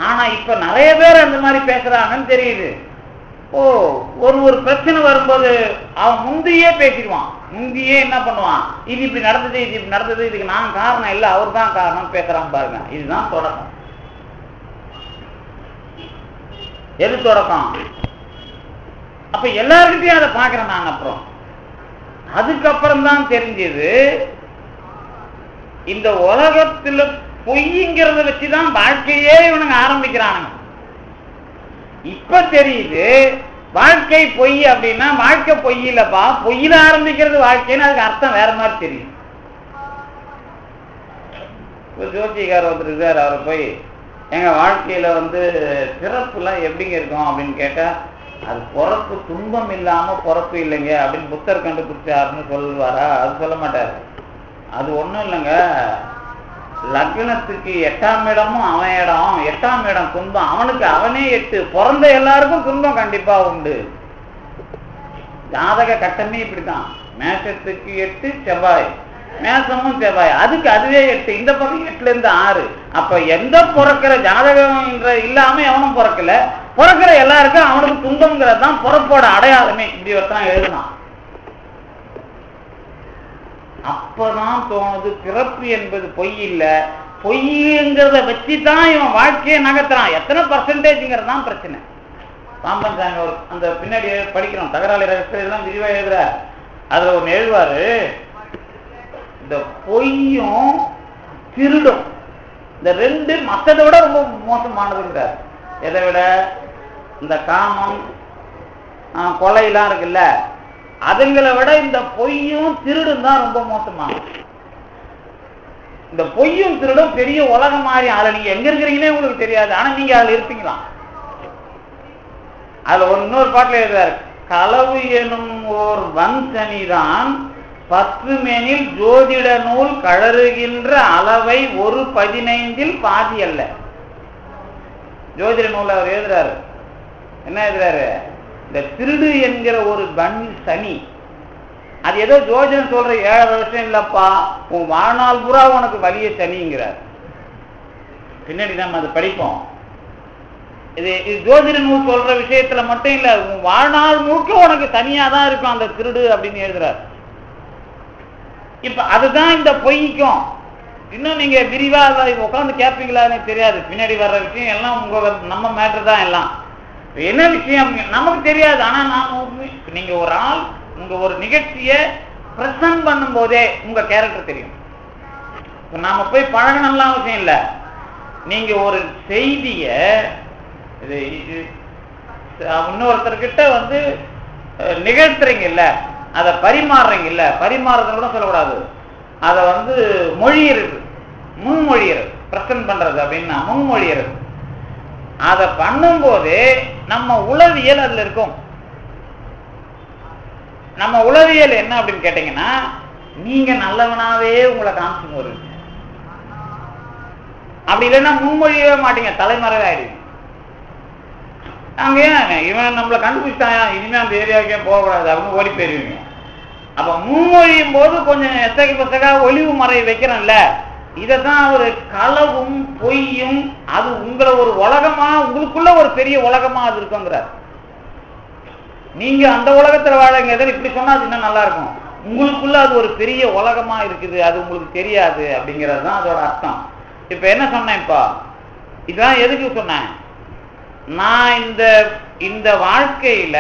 ஆனா இப்ப நிறைய பேர் அந்த மாதிரி பேசுறாங்கன்னு தெரியுது. ஒரு பிரச்சனை வரும்போது அவன் முந்தையே பேசிடுவான். முந்தையே என்ன பண்ணுவான், இது இப்படி நடந்தது, இது இப்படி நடந்தது, இதுக்கு நான் காரணம் இல்லை, அவர் தான் காரணம் பேசுறான் பாருங்க. இதுதான் தொடக்கம். எது தொடக்கம்? அப்ப எல்லாருக்கிட்டையும் அதை பார்க்கிறேன் நான். அப்புறம் அதுக்கப்புறம் தான் தெரிஞ்சது, இந்த உலகத்துல பொய்ங்கிறத வச்சுதான் வாழ்க்கையே இவனுங்க ஆரம்பிக்கிறானுங்க. இப்ப தெரியுது வாழ்க்கை பொய் அப்படின்னா வாழ்க்கை பொய் இல்லப்பா, பொய்யில ஆரம்பிக்கிறது வாழ்க்கைன்னு அதுக்கு அர்த்தம் வேற மாதிரி தெரியும். ஒரு ஜோசிகார் வந்துருக்காரு, அவரை போய் எங்க வாழ்க்கையில பிறப்புலாம் எப்படிங்க இருக்கும் அப்படின்னு கேட்டா, அது பிறப்பு துன்பம் இல்லாம பிறப்பு இல்லைங்க அப்படின்னு புத்தர் கண்டுபிடிச்சாருன்னு சொல்லுவாரா? அது சொல்ல மாட்டாரு. அது ஒண்ணும் இல்லைங்க, லக்னத்துக்கு 8ஆம் இடமும் அவன் இடம், 8ஆம் இடம் துன்பம், அவனுக்கு அவனே 8, பிறந்த எல்லாருக்கும் துன்பம் கண்டிப்பா உண்டு. ஜாதக கட்டமே இப்படிதான். மேஷத்துக்கு 8 செவ்வாய், மேசமும் செவ்வாய், அதுக்கு அதுவே 8, இந்த பக்கம் 8ல இருந்து 6. அப்ப எந்த பிறக்கிற ஜாதகம் இல்லாம எவனும் பிறக்கல, பிறக்கிற எல்லாருக்கும் அவனுக்கு துன்பம்ங்கிறது தான் பிறப்போட அடையாளமே. இப்படி ஒருத்தான் எழுதலாம். அப்பதான் தோணுது பிறப்பு என்பது பொய் இல்ல, பொய்ங்கிறத வச்சுதான் இவன் வாழ்க்கையை நகர்த்துறான். எத்தனை பர்சன்டேஜ்ங்கிறது தான் பிரச்சனை. பாம்பன் சாமி அந்த பின்னாடி படிக்கிறோம், தகராளி ரகசியம் விரிவா எழுதுற, அதுல ஒண்ணு எழுதுவாரு, இந்த பொய்யும் திருடும் இந்த 2 மற்றதை விட ரொம்ப மோசமானதுங்கிறார். எதை விட? இந்த காமம் கொலையெல்லாம் இருக்குல்ல, அதுங்களை விட இந்த பொய்யும் திருடும் தான் ரொம்ப மோசமானது. இந்த பொய்யும் திருடும் பெரிய உலகம் மாதிரி அதுல நீங்க எங்க இருக்கிறீங்கன்னே உங்களுக்கு தெரியாது, ஆனா நீங்க அதுல இருப்பீங்களா. அதுல ஒரு இன்னொரு பாட்டுல எழுதுறாரு, களவு எனும் ஓர் வன்சனிதான் 10 மேனில் ஜோதிட நூல் கழறுகின்ற அளவை ஒரு 15 பாதி அல்ல. ஜோதிட நூல் அவர் எழுதுறாரு, என்ன எழுதுறாரு, இந்த திருடு என்கிற ஒரு சனி, அது ஏதோ ஜோதிடம் சொல்ற 7 வருஷம் இல்லப்பா, உன் வாழ்நாள் பூரா உனக்கு வலிய சனிங்கிறார். பின்னாடி நம்ம அதை படிப்போம். இது ஜோதிட நூல் சொல்ற விஷயத்துல மட்டும் இல்ல, உன் வாழ்நாள் முழுக்க உனக்கு தனியா தான் இருக்கும் அந்த திருடு அப்படின்னு எழுதுறாரு. இப்ப அதுதான் இந்த பொய்க்கும். இன்னும் நீங்க விரிவா உட்காந்து கேட்பீங்களான்னு தெரியாது, பின்னாடி வர்ற விஷயம் எல்லாம் நம்ம மேட்டர் தான் எல்லாம். என்ன விஷயம் நமக்கு தெரியாது, ஆனா நீங்க ஒரு ஆள் உங்க ஒரு நிகழ்ச்சியை பிரசன்ட் பண்ணும் போதே உங்க கேரக்டர் தெரியும். நாம போய் பழகணும்லாம் அவசியம் இல்லை. நீங்க ஒரு செய்திய இன்னொருத்தர்கிட்ட நிகழ்த்துறீங்க இல்ல, அதை பரிமாறுறீங்க இல்ல, பரிமாறுறது கூட சொல்லக்கூடாது, அதை மொழியிறது, முன்மொழியிறது, பிரசன்ட் பண்றது அப்படின்னா முன்மொழியிறது. அதை பண்ணும்போது நம்ம உளவியல் அதுல இருக்கும். நம்ம உளவியல் என்ன அப்படின்னு கேட்டீங்கன்னா, நீங்க நல்லவனாவே உங்களை காமிச்சு வருது. அப்படி இல்லைன்னா முன்மொழியவே மாட்டீங்க, தலைமறைவே ஆயிடுவீங்க. அங்க இவன் நம்மளை கண்டுபிடிச்சாயா, இனிமே அந்த ஏரியாவுக்கே போகக்கூடாது அப்படின்னு ஓடி போயிருவீங்க. அப்ப முன்மொழியும் போது கொஞ்சம் எத்தகைய பசக்கா ஒளிவு மறை வைக்கிறோம்ல, இதைதான் ஒரு களவும் பொய்யும், அது உங்களை ஒரு உலகமா, உங்களுக்குள்ள ஒரு பெரிய உலகமா அது இருக்குங்கிறார். நீங்க அந்த உலகத்துல வாழங்க, இப்படி சொன்னா அது இன்னும் நல்லா இருக்கும். உங்களுக்குள்ள அது ஒரு பெரிய உலகமா இருக்குது, அது உங்களுக்கு தெரியாது அப்படிங்கிறது தான் அதோட அர்த்தம். இப்ப என்ன சொன்னேன், இப்ப இதான் எதுக்கு சொன்னேன், நான் இந்த வாழ்க்கையில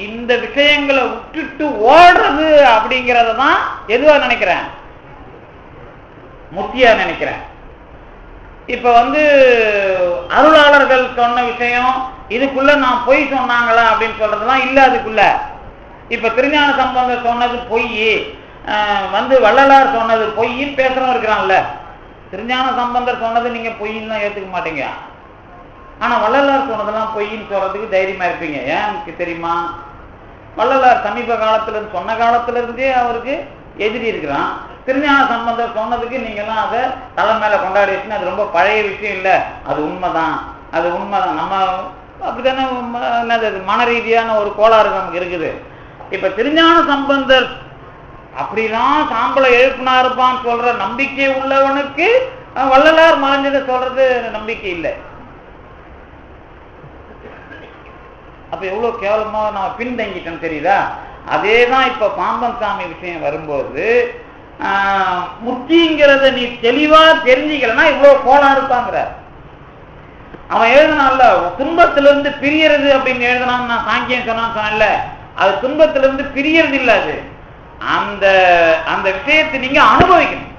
இந்த விஷயங்களை விட்டுட்டு ஓடுறது அப்படிங்கறத தான் எதுவா நினைக்கிறேன், முத்தியா நினைக்கிறேன். இப்ப அருளாளர்கள் சொன்ன விஷயம் இதுக்குள்ள நான் பொய் சொன்னாங்களா அப்படின்னு சொல்றதுலாம் இல்ல அதுக்குள்ள. இப்ப திருஞான சம்பந்தர் சொன்னது பொய், வள்ளலார் சொன்னது பொய்ன்னு பேசுறவங்க இருக்கிறான்ல. திருஞான சம்பந்தர் சொன்னது நீங்க பொய்ன்னு தான் ஏத்துக்க மாட்டீங்க, ஆனா வள்ளலார் சொன்னதெல்லாம் பொய்ன்னு சொல்றதுக்கு தைரியமா இருப்பீங்க. ஏன் எனக்கு தெரியுமா, வள்ளலார் சமீப காலத்துல சொன்ன காலத்துல இருந்தே அவருக்கு எதிரி இருக்கிறான். திருஞான சம்பந்தர் சொன்னதுக்கு நீங்க எல்லாம் அதை தலை மேல கொண்டாடி வச்சுன்னு அது ரொம்ப பழைய விஷயம் இல்லை, அது உண்மைதான், அது உண்மைதான். நம்ம அப்படித்தானே, என்னது மன ரீதியான ஒரு கோளாறு நமக்கு இருக்குது. இப்ப திருஞான சம்பந்தர் அப்படிலாம் சாம்பலை எழுப்பினா இருப்பான்னு சொல்ற நம்பிக்கை உள்ளவனுக்கு வள்ளலார் மறைஞ்சதை சொல்றது நம்பிக்கை இல்லை. அப்ப எவ்வளவு கேவலமா நான் பின்தங்கிட்டேன் தெரியுதா. அதேதான் இப்ப பாம்பன் சாமி விஷயம் வரும்போது, முத்திங்கிறத நீ தெளிவா தெரிஞ்சுக்கலன்னா இவ்வளவு கோளாறு இருப்பாங்கிற. அவன் எழுதினான்ல, துன்பத்திலிருந்து பிரியறது அப்படின்னு எழுதினான். நான் சாங்கியம் சொன்னேன்ல, அது துன்பத்திலிருந்து பிரியறது இல்ல, அது அந்த விஷயத்தை நீங்க அனுபவிக்கணும்.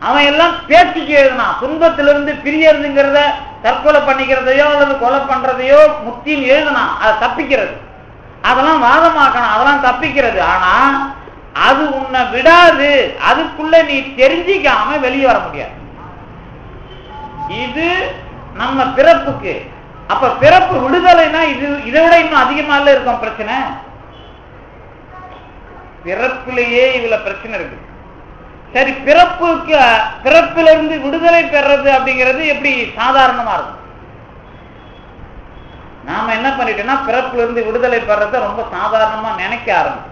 அவன் எல்லாம் பேச்சுக்கு எழுதினான். துன்பத்திலிருந்து பிரியறதுங்கிறத தற்கொலை பண்ணிக்கிறதையோ அல்லது கொலை பண்றதையோ முத்தின்னு எழுதினான். அதை தப்பிக்கிறது, அதெல்லாம் வாதமாக்கணும், அதெல்லாம் தப்பிக்கிறது. ஆனா அது உன்னை விடாது, அதுக்குள்ள நீ தெரிஞ்சிக்காம வெளியே வர முடியாது. இது நம்ம பிறப்புக்கு. அப்ப பிறப்பு விடுதலைனா இதை விட இன்னும் அதிகமா இருக்கும் பிரச்சனை. பிறப்பிலேயே இவ்வளவு பிரச்சனை இருக்கு. சரி, பிறப்பிலிருந்து விடுதலை பெறது அப்படிங்கிறது எப்படி சாதாரணமா இருக்கும்? நாம என்ன பண்ணிட்டோம்னா, பிறப்பிலிருந்து விடுதலை பெறத ரொம்ப சாதாரணமா நினைக்க ஆரம்பிச்சோம்.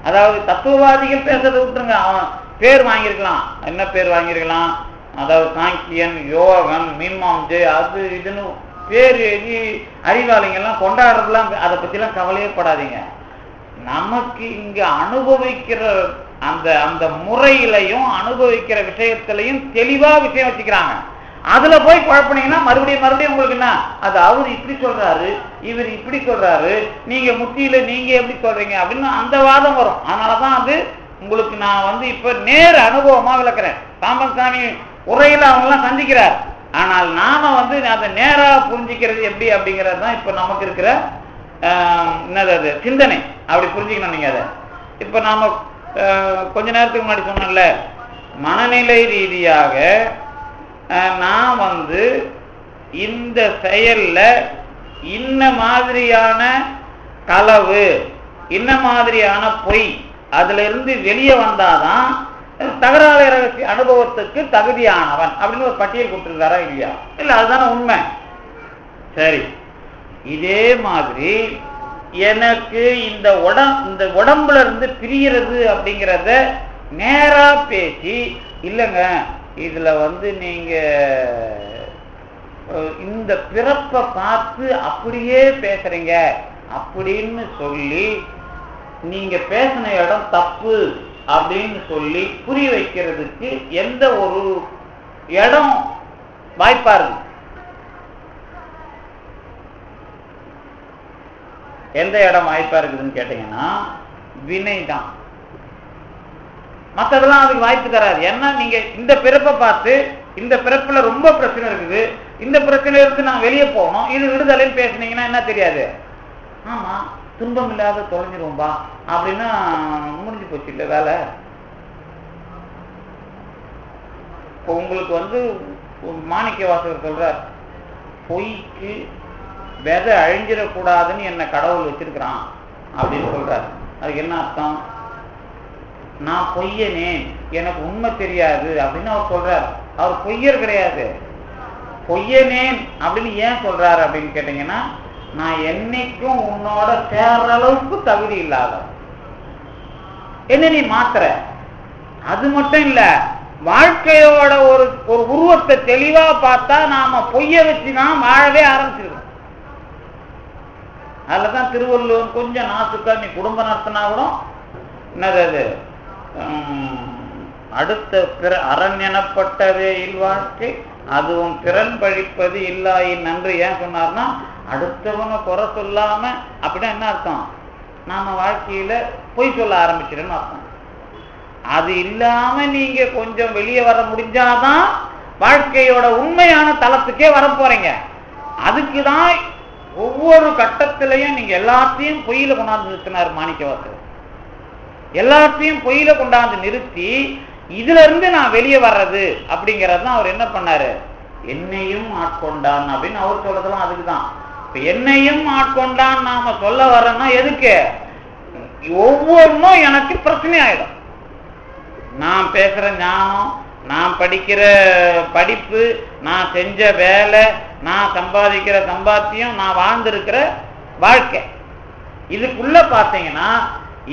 அதாவது தத்துவவாதிகள் பேசுறதை விட்டுருங்க, அவன் பேர் வாங்கியிருக்கலாம், என்ன பேர் வாங்கியிருக்கலாம், அதாவது சாங்கியன், யோகன், மீமாம்சை, அது இதுன்னு பேர் எழுதி அறிவாளிங்கெல்லாம் கொண்டாடுறதுலாம், அதை பத்திலாம் கவலையே படாதீங்க. நமக்கு இங்க அனுபவிக்கிற அந்த முறையிலையும் அனுபவிக்கிற விஷயத்திலையும் தெளிவா விஷயம் வச்சுக்கிறாங்க. அதுல போய் குழப்பினீங்கன்னா மறுபடியும் உங்களுக்கு என்ன, அது அவரு இப்படி சொல்றாரு, இவர் இப்படி சொல்றாரு, நீங்க முத்தியில நீங்க எப்படி சொல்றீங்க அப்படின்னு அந்த வாதம் வரும். அதனாலதான் அது உங்களுக்கு நான் இப்ப நேர அனுபவமா விளக்குறேன். பாம்பன் சாமி உரையில அவங்க எல்லாம் சந்திக்கிறார். ஆனால் நாம அதை நேரா புரிஞ்சுக்கிறது எப்படி அப்படிங்கிறது தான் இப்ப நமக்கு இருக்கிற என்னது அது சிந்தனை. அப்படி புரிஞ்சுக்கணும் நீங்க அதை. இப்ப நாம கொஞ்ச நேரத்துக்கு முன்னாடி சொன்னோம்ல, மனநிலை ரீதியாக நான் வந்து இந்த செயல்ல இன்ன மாதிரியான களவு, இன்ன மாதிரியான பொய், அதுல இருந்து வெளியே வந்தாதான் தகராறு ரகசிய அனுபவத்துக்கு தகுதியானவன் அப்படின்னு ஒரு பட்டியல் கொடுத்துருக்காரா இல்லையா? இல்ல, அதுதானே உண்மை. சரி, இதே மாதிரி எனக்கு இந்த உடம்புல இருந்து பிரியறது அப்படிங்கிறத நேரா பேசி, இல்லைங்க இதுல வந்து நீங்க இந்த பிறப்பை பார்த்து அப்படியே பேசுறீங்க அப்படின்னு சொல்லி நீங்க பேசின இடம் தப்பு அப்படின்னு சொல்லி புரிய வைக்கிறதுக்கு எந்த ஒரு இடம் வாய்ப்பா இருக்கு? எந்த இடம் வாய்ப்பா இருக்குதுன்னு கேட்டீங்கன்னா வினை தான். மற்றதெல்லாம் அதுக்கு வாய்ப்பு தராது. ஏன்னா நீங்க இந்த பிறப்பை பார்த்து இந்த பிறப்புல ரொம்ப பிரச்சனை இருக்குது, இந்த பிரச்சனையில இருந்து நான் வெளியே போகணும், இது விடுதலைன்னு பேசுனீங்கன்னா என்ன தெரியாது? ஆமா, துன்பம் இல்லாத தொலைஞ்சிருவோம்பா அப்படின்னா முடிஞ்சு போச்சு இல்லை வேலை. இப்போ உங்களுக்கு வந்து மாணிக்க வாசகர் சொல்றார், பொய்க்கு விதை அழிஞ்சிடக்கூடாதுன்னு என்ன கடவுள் வச்சிருக்கிறான் அப்படின்னு சொல்றார். அதுக்கு என்ன அர்த்தம்? நான் பொய்யனே, எனக்கு உண்மை தெரியாது அப்படின்னு அவர் சொல்றார். அவர் பொய்யர் கிடையாது. பொய்யனேன் அப்படின்னு ஏன் சொல்றாரு அப்படின்னு கேட்டீங்கன்னா, நான் என்னைக்கும் உன்னோட சேர்ற அளவுக்கு தகுதி இல்லாத என்ன நீ மாத்துற. அது மட்டும் இல்ல, வாழ்க்கையோட ஒரு உருவத்தை தெளிவா பார்த்தா நாம பொய்ய வச்சுதான் வாழவே ஆரம்பிச்சிருக்கோம். அதுலதான் திருவள்ளுவர் கொஞ்சம் நாசுக்கா, நீ குடும்பம் நடத்தினா கூட என்னது அடுத்த பிற அரண் எனப்பட்டதே இல்வாழ்க்கை அதுவும் திறன் பழிப்பது இல்லாயின் நன்று ஏன் சொன்னார்னா, அடுத்தவனை குறை சொல்லாம அப்படின்னா என்ன அர்த்தம்? நாம வாழ்க்கையில பொய் சொல்ல ஆரம்பிச்சிடன்னு அர்த்தம். அது இல்லாம நீங்க கொஞ்சம் வெளியே வர முடிஞ்சாதான் வாழ்க்கையோட உண்மையான தளத்துக்கே வர போறீங்க. அதுக்குதான் ஒவ்வொரு கட்டத்திலையும் நீங்க எல்லாத்தையும் பொய்யில கொண்டாந்து நிறுத்தினார் மாணிக்கவாசகர். எல்லாத்தையும் பொய்யில கொண்டாந்து நிறுத்தி இதுல இருந்து நான் வெளியே வர்றது அப்படிங்கறது தான் அவர் என்ன பண்ணாரு, என்னையும் ஆட்கொண்டான் அப்படின்னு அவர் சொல்றதெல்லாம் அதுக்குதான். இப்ப என்னையும் ஆட்கொண்டான் நாம சொல்ல வர்றோம்னா எதுக்கு? ஒவ்வொன்றும் எனக்கு பிரச்சனை ஆயிடும். நான் பேசுற ஞானம், நான் படிக்கிற படிப்பு, நான் செஞ்ச வேலை, நான் சம்பாதிக்கிற சம்பாத்தியம், நான் வாழ்ந்திருக்கிற வாழ்க்கை, இதுக்குள்ள பாத்தீங்கன்னா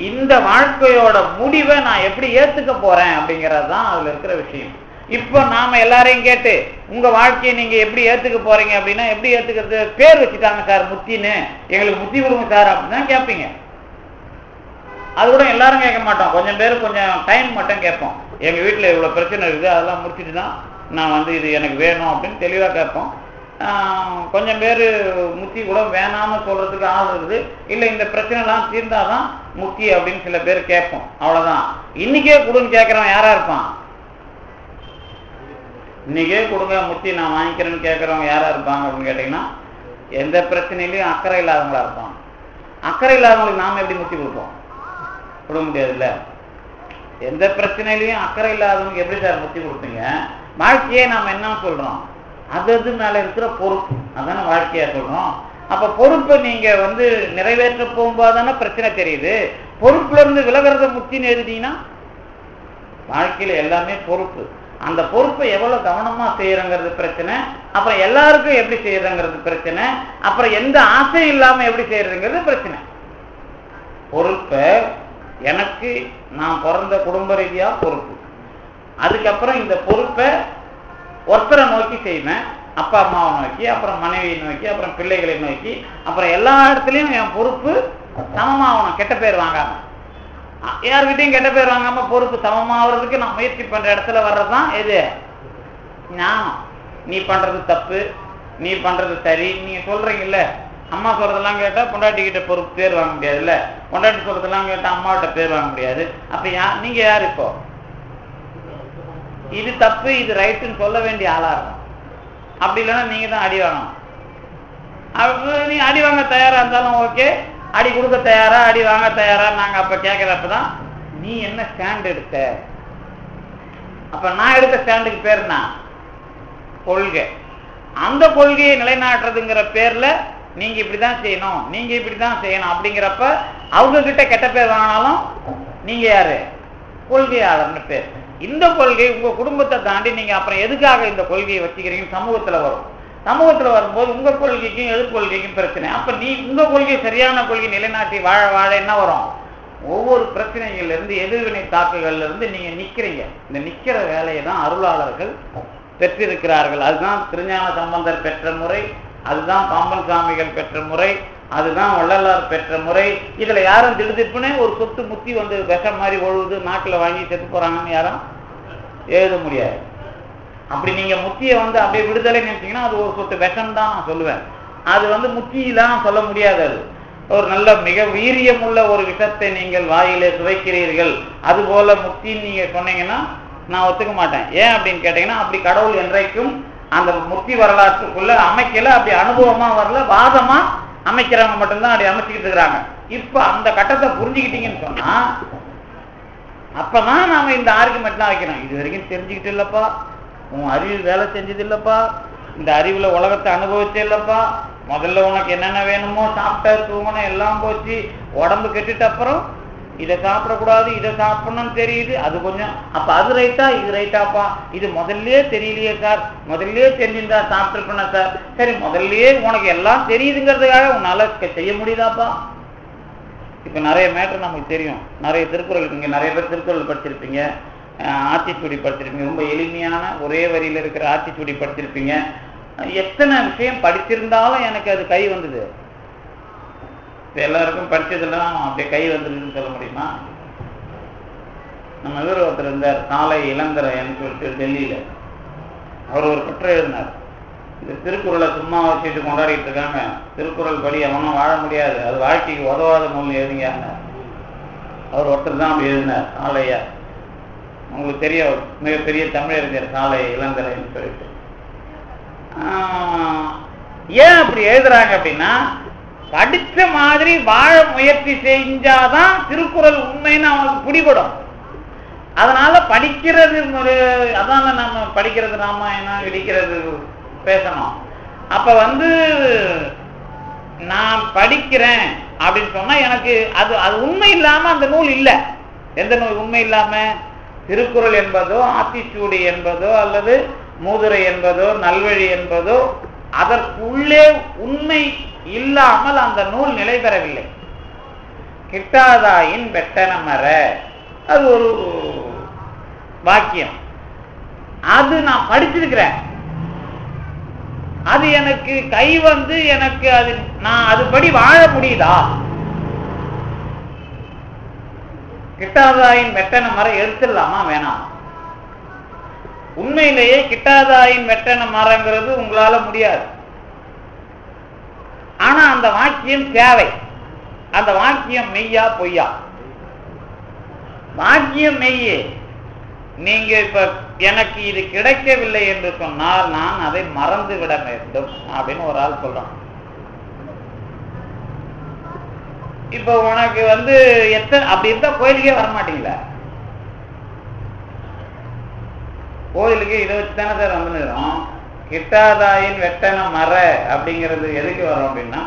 இந்த வாழ்க்கையோட முடிவை நான் எப்படி ஏத்துக்க போறேன் அப்படிங்கிறது தான் அதுல இருக்கிற விஷயம். இப்போ நாம எல்லாரையும் கேட்டு உங்க வாழ்க்கையை நீங்க எப்படி ஏத்துக்க போறீங்க அப்படின்னா, எப்படி ஏத்துக்கிறது? பேர் வச்சுட்டாங்க சார் முத்தின்னு, எங்களுக்கு முத்தி கொடுங்க சார் அப்படின்னு கேட்பீங்க. அது கூட எல்லாரும் கேட்க மாட்டோம், கொஞ்சம் பேர் கொஞ்சம் டைம் மட்டும் கேட்போம். எங்க வீட்டுல இவ்வளவு பிரச்சனை இருக்குது, அதெல்லாம் முடிச்சுட்டு தான் நான் வந்து இது எனக்கு வேணும் அப்படின்னு தெளிவா கேட்போம். கொஞ்சம் பேர் முத்தி கூட வேணாம்னு சொல்றதுக்கு ஆள் இருக்குது, இல்லை இந்த பிரச்சனை எல்லாம் தீர்ந்தாதான் முத்தி அப்படின்னு சில பேர் கேட்போம். அவ்வளவுதான். இன்னைக்கே கொடுன்னு கேட்கறவன் யாரா இருப்பான்? இன்னைக்கே கொடுங்க முத்தி நான் வாங்கிக்கிறேன்னு கேட்கறவங்க யாரா இருப்பாங்க அப்படின்னு கேட்டீங்கன்னா, எந்த பிரச்சனையிலையும் அக்கறை இல்லாதவங்களா இருப்பாங்க. அக்கறை இல்லாதவங்களுக்கு நாம எப்படி முத்தி கொடுப்போம்? கொடுக்க முடியாதுல்ல. எந்த பிரச்சனையிலையும் அக்கறை இல்லாதவங்களுக்கு எப்படி சார் முத்தி கொடுப்பீங்க? வாழ்க்கையே நாம என்ன சொல்றோம்? அது மேல இருக்கிற பொறுப்பு, அதான வாழ்க்கையா சொல்றோம். அப்ப பொறுப்பை நீங்க வந்து நிறைவேற்ற போகும்போது தானே பிரச்சனை தெரியுது. பொறுப்புல இருந்து விலகிறத முத்தின்னு எழுதிட்டீங்கன்னா வாழ்க்கையில எல்லாமே பொறுப்பு. அந்த பொறுப்பை எவ்வளவு கவனமா செய்யறங்கிறது பிரச்சனை. அப்புறம் எல்லாருக்கும் எப்படி செய்யறங்கிறது பிரச்சனை. அப்புறம் எந்த ஆசையும் இல்லாம எப்படி செய்யறதுங்கிறது பிரச்சனை. பொறுப்பை எனக்கு நான் பிறந்த குடும்ப ரீதியா பொறுப்பு, அதுக்கப்புறம் இந்த பொறுப்பை ஒருத்தரை நோக்கி செய்வேன், அப்பா அம்மாவை நோக்கி, அப்புறம் மனைவியை நோக்கி, அப்புறம் பிள்ளைகளை நோக்கி, அப்புறம் எல்லா இடத்துலையும் என் பொறுப்பு சமமாகணும். கெட்ட பேர் வாங்காம, யாருக்கிட்டையும் கெட்ட பேர் வாங்காம பொறுப்பு சமமாகிறதுக்கு நான் முயற்சி பண்ற இடத்துல வர்றதுதான் எது? ஞானம். நீ பண்றது தப்பு, நீ பண்றது சரி, நீங்க சொல்றீங்கல்ல. அம்மா சொல்றதெல்லாம் கேட்டா பொண்டாட்டி கிட்ட பொறுப்பு பேர் வாங்க முடியாதுல்ல, பொண்டாட்டி சொல்றதெல்லாம் கேட்டா அம்மாவிட்ட பேர் வாங்க முடியாது. அப்ப நீங்க யாரு? இப்போ இது தப்பு இது ரைட்டுன்னு சொல்ல வேண்டிய ஆளா இருக்கும். அப்படி இல்லைன்னா நீங்க தான் அடி வாங்கணும். நீ அடி வாங்க தயாரா இருந்தாலும் ஓகே, அடி கொடுக்க தயாரா, அடி வாங்க தயாரா, நாங்க அப்ப கேட்கறப்பதான் நீ என்ன ஸ்டாண்ட் எடுத்த, அப்ப நான் எடுத்த ஸ்டாண்டுக்கு பேர் என்ன? கொள்கை. அந்த கொள்கையை நிலைநாட்டுறதுங்கிற பேர்ல நீங்க இப்படிதான் செய்யணும், நீங்க இப்படிதான் செய்யணும் அப்படிங்கிறப்ப அவங்க கிட்ட கெட்ட பேர் வாங்கினாலும் நீங்க யாரு? கொள்கையாளர்னு பேர். இந்த கொள்கை உங்க குடும்பத்தை தாண்டி நீங்க அப்புறம் எதுக்காக இந்த கொள்கையை வச்சுக்கிறீங்க சமூகத்துல வரும். சமூகத்துல வரும்போது உங்க கொள்கைக்கும் எதிர்கொள்கைக்கும் பிரச்சனை. அப்ப நீ உங்க கொள்கை சரியான கொள்கை நிலைநாட்டி வாழ வாழ என்ன வரும்? ஒவ்வொரு பிரச்சனைகள்ல இருந்து எதிர்வினை தாக்குகள்ல இருந்து நீங்க நிக்கிறீங்க. இந்த நிக்கிற வேலையை தான் அருளாளர்கள் பெற்றிருக்கிறார்கள். அதுதான் திருஞான சம்பந்தர் பெற்ற முறை, அதுதான் பாம்பன் சாமிகள் பெற்ற முறை, அதுதான் வள்ளலார் பெற்ற முறை. இதுல யாரும் திடுதிப்புன்னு ஒரு சொத்து முத்தி வந்து விஷம் மாதிரி ஒழுகுது, நாட்டில் வாங்கி செத்து போறாங்கன்னு யாரும் எழுத முடியாது. அப்படி நீங்க முத்தியை வந்து அப்படியே விடுதலை நினைச்சீங்கன்னா அது ஒரு சொத்து விஷம் தான் நான் சொல்லுவேன். அது வந்து முத்தியெல்லாம் சொல்ல முடியாது. அது ஒரு நல்ல மிக வீரியமுள்ள ஒரு விஷத்தை நீங்கள் வாயிலே சுவைக்கிறீர்கள், அது போல முத்தின்னு நீங்க சொன்னீங்கன்னா நான் ஒத்துக்க மாட்டேன். ஏன் அப்படின்னு கேட்டீங்கன்னா, அப்படி கடவுள் என்றைக்கும் அந்த முத்தி வரலாற்றுக்குள்ள அமைக்கல, அப்படி அனுபவமா வரல, வாதமா அமைக்கிறவங்க மட்டும்தான் அப்படி அமைச்சுக்கிட்டு இருக்கிறாங்க. இப்ப அந்த கட்டத்தை புரிஞ்சுக்கிட்டீங்கன்னு சொன்னா அப்பதான் நாம இந்த ஆர்குமெண்ட் தான் வைக்கிறோம். இது வரைக்கும் தெரிஞ்சுக்கிட்டு இல்லப்பா, உன் அறிவு வேலை செஞ்சது இல்லப்பா, இந்த அறிவுல உலகத்தை அனுபவிச்சே இல்லப்பா, முதல்ல உனக்கு என்னென்ன வேணுமோ சாப்பிட்ட தூங்கணும் எல்லாம் போச்சு, உடம்பு கெட்டுட்டு அப்புறம் இதை சாப்பிடக்கூடாது இதை சாப்பிடணும்னு தெரியுது, அது கொஞ்சம் அப்ப அது ரைட்டா இது ரைட்டாப்பா, இது முதல்லயே தெரியலையே சார், முதல்லயே தெரிஞ்சிருந்தா சாப்பிட்டுருப்பேன் சார். சரி, முதல்லயே உனக்கு எல்லாம் தெரியுதுங்கிறதுக்காக உன்னால செய்ய முடியுதாப்பா? இப்ப நிறைய மேட்டர் நமக்கு தெரியும். நிறைய திருக்குறள், நீங்க நிறைய பேர் திருக்குறள் படிச்சிருப்பீங்க, ஆத்திச்சூடி படிச்சிருப்பீங்க, ரொம்ப எளிமையான ஒரே வரியில இருக்கிற ஆத்திச்சூடி படிச்சிருப்பீங்க. எத்தனை விஷயம் படிச்சிருந்தாலும் எனக்கு அது கை வந்தது. எல்லாருக்கும் படிச்சதெல்லாம் அப்படியே கை வந்துருதுன்னு சொல்ல முடியுமா? நம்ம இவர் ஒருத்தர் இருந்தார், சாலை இளந்தரையன்னு சொல்லிட்டு டெல்லியில. அவர் ஒரு கட்டுரை எழுதினார். இந்த திருக்குறளை சும்மா வச்சுட்டு கொண்டாடிட்டு இருக்காங்க, திருக்குறள் படி அவனும் வாழ முடியாது, அது வாழ்க்கைக்கு உதவாத நூல் எழுதிங்க. அவர் ஒருத்தர் தான் அப்படி எழுதினார், சாலையா. உங்களுக்கு தெரிய மிகப்பெரிய தமிழறிஞர் சாலை இளந்தரையன்னு சொல்லிட்டு. ஏன் அப்படி எழுதுறாங்க அப்படின்னா, படிச்ச மாதிரி வாழ முயற்சி செஞ்சாதான் திருக்குறள் உண்மைன்னு அவனுக்கு பிடிபடும். அதனால படிக்கிறது ஒரு அதான் நம்ம படிக்கிறது ராமாயணம் இடிக்கிறது பேசணும். அப்ப வந்து நான் படிக்கிறேன் அப்படின்னு சொன்னா எனக்கு அது அது உண்மை இல்லாம அந்த நூல் இல்லை. எந்த நூல் உண்மை இல்லாம? திருக்குறள் என்பதோ ஆத்திச்சூடி என்பதோ அல்லது மூதுரை என்பதோ நல்வழி என்பதோ அதற்குள்ளே உண்மை இல்லாமல் அந்த நூல் நிலை பெறவில்லை. கிட்டாதாயின் வெட்டன மர, அது ஒரு வாக்கியம். அது நான் படிச்சிருக்கிறேன், அது எனக்கு கை வந்து எனக்கு அது நான் அதுபடி வாழ முடியுதா? கிட்டாதாயின் வெட்டன மர எடுத்துடலாமா வேணாம்? உண்மையிலேயே கிட்டாதாயின் வெட்டன மரங்கிறது உங்களால முடியாது. ஆனா அந்த வாக்கியம் தேவை. அந்த வாக்கியம் மெய்யா பொய்யா? வாக்கியம் மெய்யே. நீங்க இப்ப எனக்கு இது கிடைக்கவில்லை என்று சொன்னால் நான் அதை மறந்து விட வேண்டும் அப்படின்னு ஒரு ஆள் சொல்றான். இப்ப உனக்கு வந்து எத்தனை அப்படி இருந்தா கோயிலுக்கே வரமாட்டீங்களா? கோயிலுக்கு இதை வச்சுதானே சார் வந்துருக்கிறோம். கிட்டாதாயின் வெட்டன மர அப்படிங்கிறது எதுக்கு வரும் அப்படின்னா,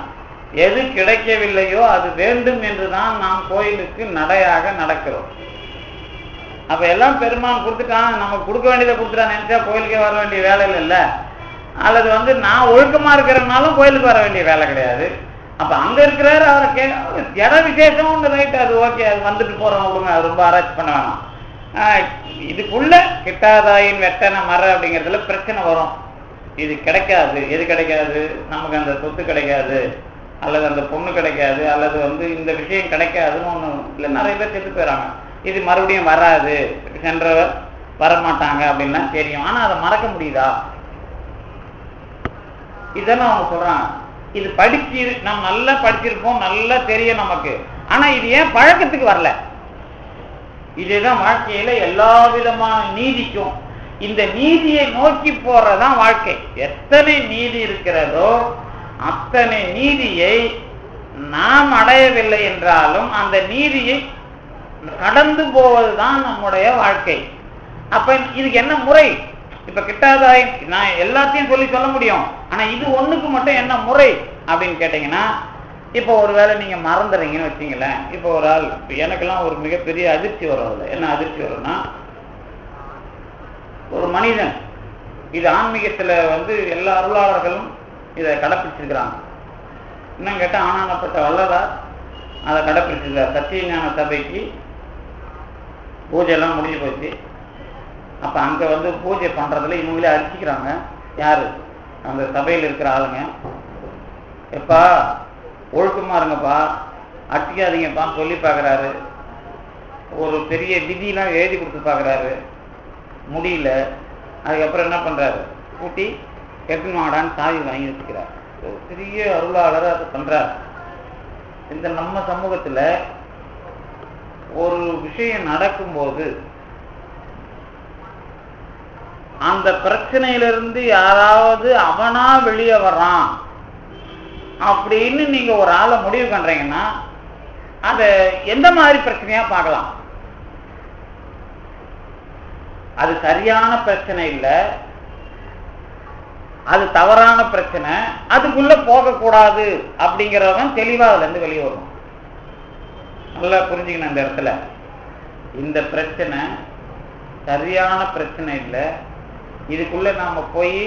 எது கிடைக்கவில்லையோ அது வேண்டும் என்றுதான் நாம் கோயிலுக்கு நடையாக நடக்கிறோம். அப்ப எல்லாம் பெருமான் கொடுத்துட்டான், நம்ம கொடுக்க வேண்டியதை கொடுத்துட்டா நினைச்சா கோயிலுக்கே வர வேண்டிய வேலை இல்லைல்ல. அல்லது வந்து நான் ஒழுக்கமா இருக்கிறனாலும் கோயிலுக்கு வர வேண்டிய வேலை கிடையாது. அப்ப அங்க இருக்கிறாரு, அவரை ஜட விசேஷம் ஒன்று ரைட், அது ஓகே, அது வந்துட்டு போறோம் விடுங்க, அது ரொம்ப ஆராய்ச்சி பண்ண வேணாம். இதுக்குள்ள கிட்டாதாயின் வெட்டன மர அப்படிங்கிறதுல பிரச்சனை வரும். இது கிடைக்காது. எது கிடைக்காது? நமக்கு அந்த சொத்து கிடைக்காது, அல்லது அந்த பொண்ணு கிடைக்காது, அல்லது வந்து இந்த விஷயம் கிடைக்காதுன்னு ஒண்ணு இல்லை. நிறைய பேர் செத்து போயிடறாங்க. இது மறுபடியும் வராது, சென்றவர் வரமாட்டாங்க அப்படின்லாம் தெரியும். ஆனா அதை மறக்க முடியுதா? இதெல்லாம் அவங்க சொல்றாங்க. இது படிச்சு நம்ம நல்லா படிச்சிருப்போம், நல்லா தெரியும் நமக்கு. ஆனா இது ஏன் பழக்கத்துக்கு வரல? இதுதான் வாழ்க்கையில எல்லா விதமான நீதிக்கும் இந்த நீதியை நோக்கி போறதான் வாழ்க்கை. எத்தனை நீதி இருக்கிறதோ அத்தனை நீதியை நாம் அடையவில்லை என்றாலும் அந்த நீதியை கடந்து போவதுதான் நம்முடைய வாழ்க்கை. அப்ப இதுக்கு என்ன முறை? இப்ப கிட்டாதாய் நான் எல்லாத்தையும் சொல்ல முடியும், ஆனா இது ஒண்ணுக்கு மட்டும் என்ன முறை அப்படின்னு கேட்டீங்கன்னா, இப்போ ஒருவேளை நீங்க மறந்துறீங்கன்னு வச்சீங்களேன். இப்போ ஒரு ஆள், எனக்கெல்லாம் ஒரு மிகப்பெரிய அதிர்ச்சி வரும். அதுல என்ன அதிர்ச்சி வரும்னா, ஒரு மனிதன், இது ஆன்மீகத்துல எல்லா அருளாளர்களும் இதை கடைப்பிடிச்சிருக்கிறாங்க. இன்னும் கேட்டா ஆனானப்பட்ட வள்ளலார் அதை கடைப்பிடிச்சிருக்கார். சத்தியஞான சபைக்கு பூஜை எல்லாம் முடிஞ்சு போச்சு. அப்ப அங்க பூஜை பண்றதுல இவங்களே அடிச்சுக்கிறாங்க. யாரு? அந்த சபையில் இருக்கிற ஆளுங்க. எப்பா ஒழுக்கமா இருங்கப்பா, அடிக்காதீங்கப்பான்னு சொல்லி பாக்குறாரு. ஒரு பெரிய விதியெல்லாம் எழுதி கொடுத்து பாக்குறாரு, முடியல. அதுக்கப்புறம் என்ன பண்றாரு? கூட்டி கெட்டு வாடான்னு சாவி வாங்கி வச்சுக்கிறார். பெரிய அருளாளர் அதை பண்றார். இந்த நம்ம சமூகத்துல ஒரு விஷயம் நடக்கும்போது அந்த பிரச்சனையிலிருந்து யாராவது அவனா வெளியே வர்றான் அப்படின்னு நீங்க ஒரு ஆளை முடிவு பண்றீங்கன்னா, அத எந்த மாதிரி பிரச்சனையா பார்க்கலாம்? அது சரியான பிரச்சனை இல்ல, அது தவறான பிரச்சனை, அதுக்குள்ள போகக்கூடாது அப்படிங்கிறவன் தெளிவா அதுல இருந்து வெளியே வரும். நல்லா புரிஞ்சுக்கணும். இந்த இடத்துல இந்த பிரச்சனை சரியான பிரச்சனை இல்லை, இதுக்குள்ள நாம போய்